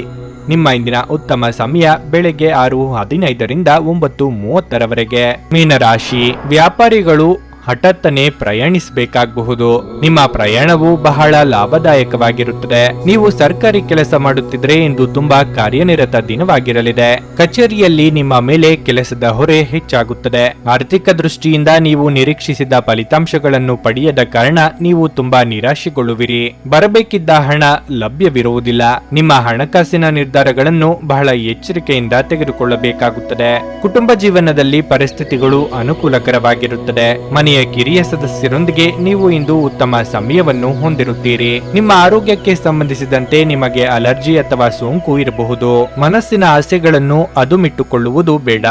ನಿಮ್ಮ ಇಂದಿನ ಉತ್ತಮ ಸಮಯ ಬೆಳಗ್ಗೆ 6:15ರಿಂದ 9:30ರವರೆಗೆ. ಮೀನರಾಶಿ, ವ್ಯಾಪಾರಿಗಳು ಹಠಾತ್ತನೆ ಪ್ರಯಾಣಿಸಬೇಕಾಗಬಹುದು. ನಿಮ್ಮ ಪ್ರಯಾಣವು ಬಹಳ ಲಾಭದಾಯಕವಾಗಿರುತ್ತದೆ. ನೀವು ಸರ್ಕಾರಿ ಕೆಲಸ ಮಾಡುತ್ತಿದ್ರೆ ಇಂದು ತುಂಬಾ ಕಾರ್ಯನಿರತ ದಿನವಾಗಿರಲಿದೆ. ಕಚೇರಿಯಲ್ಲಿ ನಿಮ್ಮ ಮೇಲೆ ಕೆಲಸದ ಹೊರೆ ಹೆಚ್ಚಾಗುತ್ತದೆ. ಆರ್ಥಿಕ ದೃಷ್ಟಿಯಿಂದ ನೀವು ನಿರೀಕ್ಷಿಸಿದ ಫಲಿತಾಂಶಗಳನ್ನು ಪಡೆಯದ ಕಾರಣ ನೀವು ತುಂಬಾ ನಿರಾಶೆಗೊಳ್ಳುವಿರಿ. ಬರಬೇಕಿದ್ದ ಹಣ ಲಭ್ಯವಿರುವುದಿಲ್ಲ. ನಿಮ್ಮ ಹಣಕಾಸಿನ ನಿರ್ಧಾರಗಳನ್ನು ಬಹಳ ಎಚ್ಚರಿಕೆಯಿಂದ ತೆಗೆದುಕೊಳ್ಳಬೇಕಾಗುತ್ತದೆ. ಕುಟುಂಬ ಜೀವನದಲ್ಲಿ ಪರಿಸ್ಥಿತಿಗಳು ಅನುಕೂಲಕರವಾಗಿರುತ್ತದೆ. ಮನೆಯ ಕಿರಿಯ ಸದಸ್ಯರೊಂದಿಗೆ ನೀವು ಇಂದು ಉತ್ತಮ ಸಮಯವನ್ನು ಹೊಂದಿರುತ್ತೀರಿ. ನಿಮ್ಮ ಆರೋಗ್ಯಕ್ಕೆ ಸಂಬಂಧಿಸಿದಂತೆ ನಿಮಗೆ ಅಲರ್ಜಿ ಅಥವಾ ಸೋಂಕು ಇರಬಹುದು. ಮನಸ್ಸಿನ ಆಸೆಗಳನ್ನು ಅದುಮಿಟ್ಟುಕೊಳ್ಳುವುದು ಬೇಡ.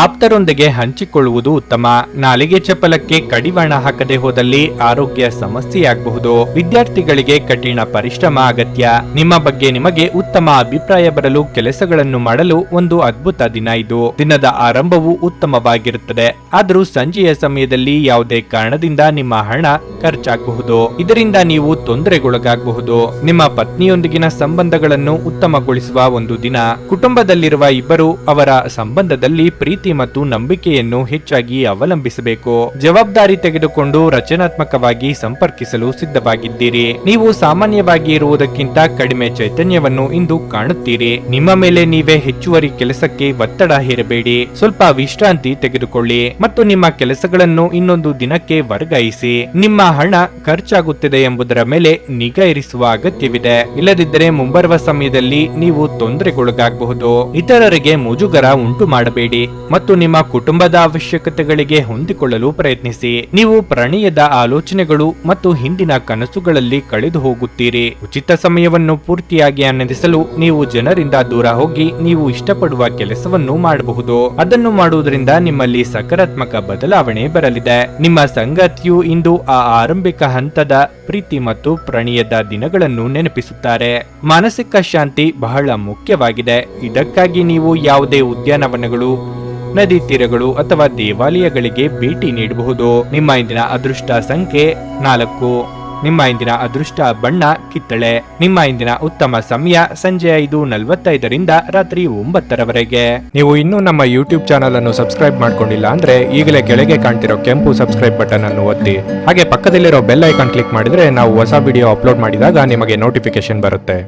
ಆಪ್ತರೊಂದಿಗೆ ಹಂಚಿಕೊಳ್ಳುವುದು ಉತ್ತಮ. ನಾಲಿಗೆ ಚಪಲಕ್ಕೆ ಕಡಿವಾಣ ಹಾಕದೆ ಹೋದಲ್ಲಿ ಆರೋಗ್ಯ ಸಮಸ್ಯೆಯಾಗಬಹುದು. ವಿದ್ಯಾರ್ಥಿಗಳಿಗೆ ಕಠಿಣ ಪರಿಶ್ರಮ ಅಗತ್ಯ. ನಿಮ್ಮ ಬಗ್ಗೆ ನಿಮಗೆ ಉತ್ತಮ ಅಭಿಪ್ರಾಯ ಬರಲು ಕೆಲಸಗಳನ್ನು ಮಾಡಲು ಒಂದು ಅದ್ಭುತ ದಿನ ಇದು. ದಿನದ ಆರಂಭವು ಉತ್ತಮವಾಗಿರುತ್ತದೆ, ಆದರೂ ಸಂಜೆಯ ಸಮಯದಲ್ಲಿ ಯಾವುದೇ ಕಾರಣದಿಂದ ನಿಮ್ಮ ಹಣ ಖರ್ಚಾಗಬಹುದು. ಇದರಿಂದ ನೀವು ತೊಂದರೆಗೊಳಗಾಗಬಹುದು. ನಿಮ್ಮ ಪತ್ನಿಯೊಂದಿಗಿನ ಸಂಬಂಧಗಳನ್ನು ಉತ್ತಮಗೊಳಿಸುವ ಒಂದು ದಿನ. ಕುಟುಂಬದಲ್ಲಿರುವ ಇಬ್ಬರು ಅವರ ಸಂಬಂಧದಲ್ಲಿ ಪ್ರೀತಿ ಮತ್ತು ನಂಬಿಕೆಯನ್ನು ಹೆಚ್ಚಾಗಿ ಅವಲಂಬಿಸಬೇಕು. ಜವಾಬ್ದಾರಿ ತೆಗೆದುಕೊಂಡು ರಚನಾತ್ಮಕವಾಗಿ ಸಂಪರ್ಕಿಸಲು ಸಿದ್ಧವಾಗಿದ್ದೀರಿ. ನೀವು ಸಾಮಾನ್ಯವಾಗಿ ಇರುವುದಕ್ಕಿಂತ ಕಡಿಮೆ ಚೈತನ್ಯವನ್ನು ಇಂದು ಕಾಣುತ್ತೀರಿ. ನಿಮ್ಮ ಮೇಲೆ ನೀವೇ ಹೆಚ್ಚುವರಿ ಕೆಲಸಕ್ಕೆ ಒತ್ತಡ ಹೇರಬೇಡಿ. ಸ್ವಲ್ಪ ವಿಶ್ರಾಂತಿ ತೆಗೆದುಕೊಳ್ಳಿ ಮತ್ತು ನಿಮ್ಮ ಕೆಲಸಗಳನ್ನು ಇನ್ನೊಂದು ದಿನಕ್ಕೆ ವರ್ಗಾಯಿಸಿ. ನಿಮ್ಮ ಹಣ ಖರ್ಚಾಗುತ್ತಿದೆ ಎಂಬುದರ ಮೇಲೆ ನಿಗಾ ಇರಿಸುವ ಅಗತ್ಯವಿದೆ. ಇಲ್ಲದಿದ್ದರೆ ಮುಂಬರುವ ಸಮಯದಲ್ಲಿ ನೀವು ತೊಂದರೆಗೊಳಗಾಗಬಹುದು. ಇತರರಿಗೆ ಮುಜುಗರ ಉಂಟು ಮಾಡಬೇಡಿ. ಮತ್ತು ನಿಮ್ಮ ಕುಟುಂಬದ ಅವಶ್ಯಕತೆಗಳಿಗೆ ಹೊಂದಿಕೊಳ್ಳಲು ಪ್ರಯತ್ನಿಸಿ. ನೀವು ಪ್ರಣಯದ ಆಲೋಚನೆಗಳು ಮತ್ತು ಹಿಂದಿನ ಕನಸುಗಳಲ್ಲಿ ಕಳೆದು ಹೋಗುತ್ತೀರಿ. ಉಚಿತ ಸಮಯವನ್ನು ಪೂರ್ತಿಯಾಗಿ ಆನಂದಿಸಲು ನೀವು ಜನರಿಂದ ದೂರ ಹೋಗಿ ನೀವು ಇಷ್ಟಪಡುವ ಕೆಲಸವನ್ನು ಮಾಡಬಹುದು. ಅದನ್ನು ಮಾಡುವುದರಿಂದ ನಿಮ್ಮಲ್ಲಿ ಸಕಾರಾತ್ಮಕ ಬದಲಾವಣೆ ಬರಲಿದೆ. ನಿಮ್ಮ ಸಂಗಾತಿಯು ಇಂದು ಆ ಆರಂಭಿಕ ಹಂತದ ಪ್ರೀತಿ ಮತ್ತು ಪ್ರಣಯದ ದಿನಗಳನ್ನು ನೆನಪಿಸುತ್ತಾರೆ. ಮಾನಸಿಕ ಶಾಂತಿ ಬಹಳ ಮುಖ್ಯವಾಗಿದೆ. ಇದಕ್ಕಾಗಿ ನೀವು ಯಾವುದೇ ಉದ್ಯಾನವನಗಳು, ನದಿ ತೀರಗಳು ಅಥವಾ ದೇವಾಲಯಗಳಿಗೆ ಭೇಟಿ ನೀಡಬಹುದು. ನಿಮ್ಮ ಇಂದಿನ ಅದೃಷ್ಟ ಸಂಖ್ಯೆ 4. ನಿಮ್ಮ ಇಂದಿನ ಅದೃಷ್ಟ ಬಣ್ಣ ಕಿತ್ತಳೆ. ನಿಮ್ಮ ಇಂದಿನ ಉತ್ತಮ ಸಮಯ ಸಂಜೆ 5:45 ರಾತ್ರಿ 9 ನೀವು ಇನ್ನೂ ನಮ್ಮ ಯೂಟ್ಯೂಬ್ ಚಾನಲ್ ಅನ್ನು ಸಬ್ಸ್ಕ್ರೈಬ್ ಮಾಡ್ಕೊಂಡಿಲ್ಲ ಅಂದ್ರೆ ಈಗಲೇ ಕೆಳಗೆ ಕಾಣ್ತಿರೋ ಕೆಂಪು ಸಬ್ಸ್ಕ್ರೈಬ್ ಬಟನ್ ಅನ್ನು ಒತ್ತಿ. ಹಾಗೆ ಪಕ್ಕದಲ್ಲಿರೋ ಬೆಲ್ ಐಕಾನ್ ಕ್ಲಿಕ್ ಮಾಡಿದ್ರೆ ನಾವು ಹೊಸ ವಿಡಿಯೋ ಅಪ್ಲೋಡ್ ಮಾಡಿದಾಗ ನಿಮಗೆ ನೋಟಿಫಿಕೇಶನ್ ಬರುತ್ತೆ.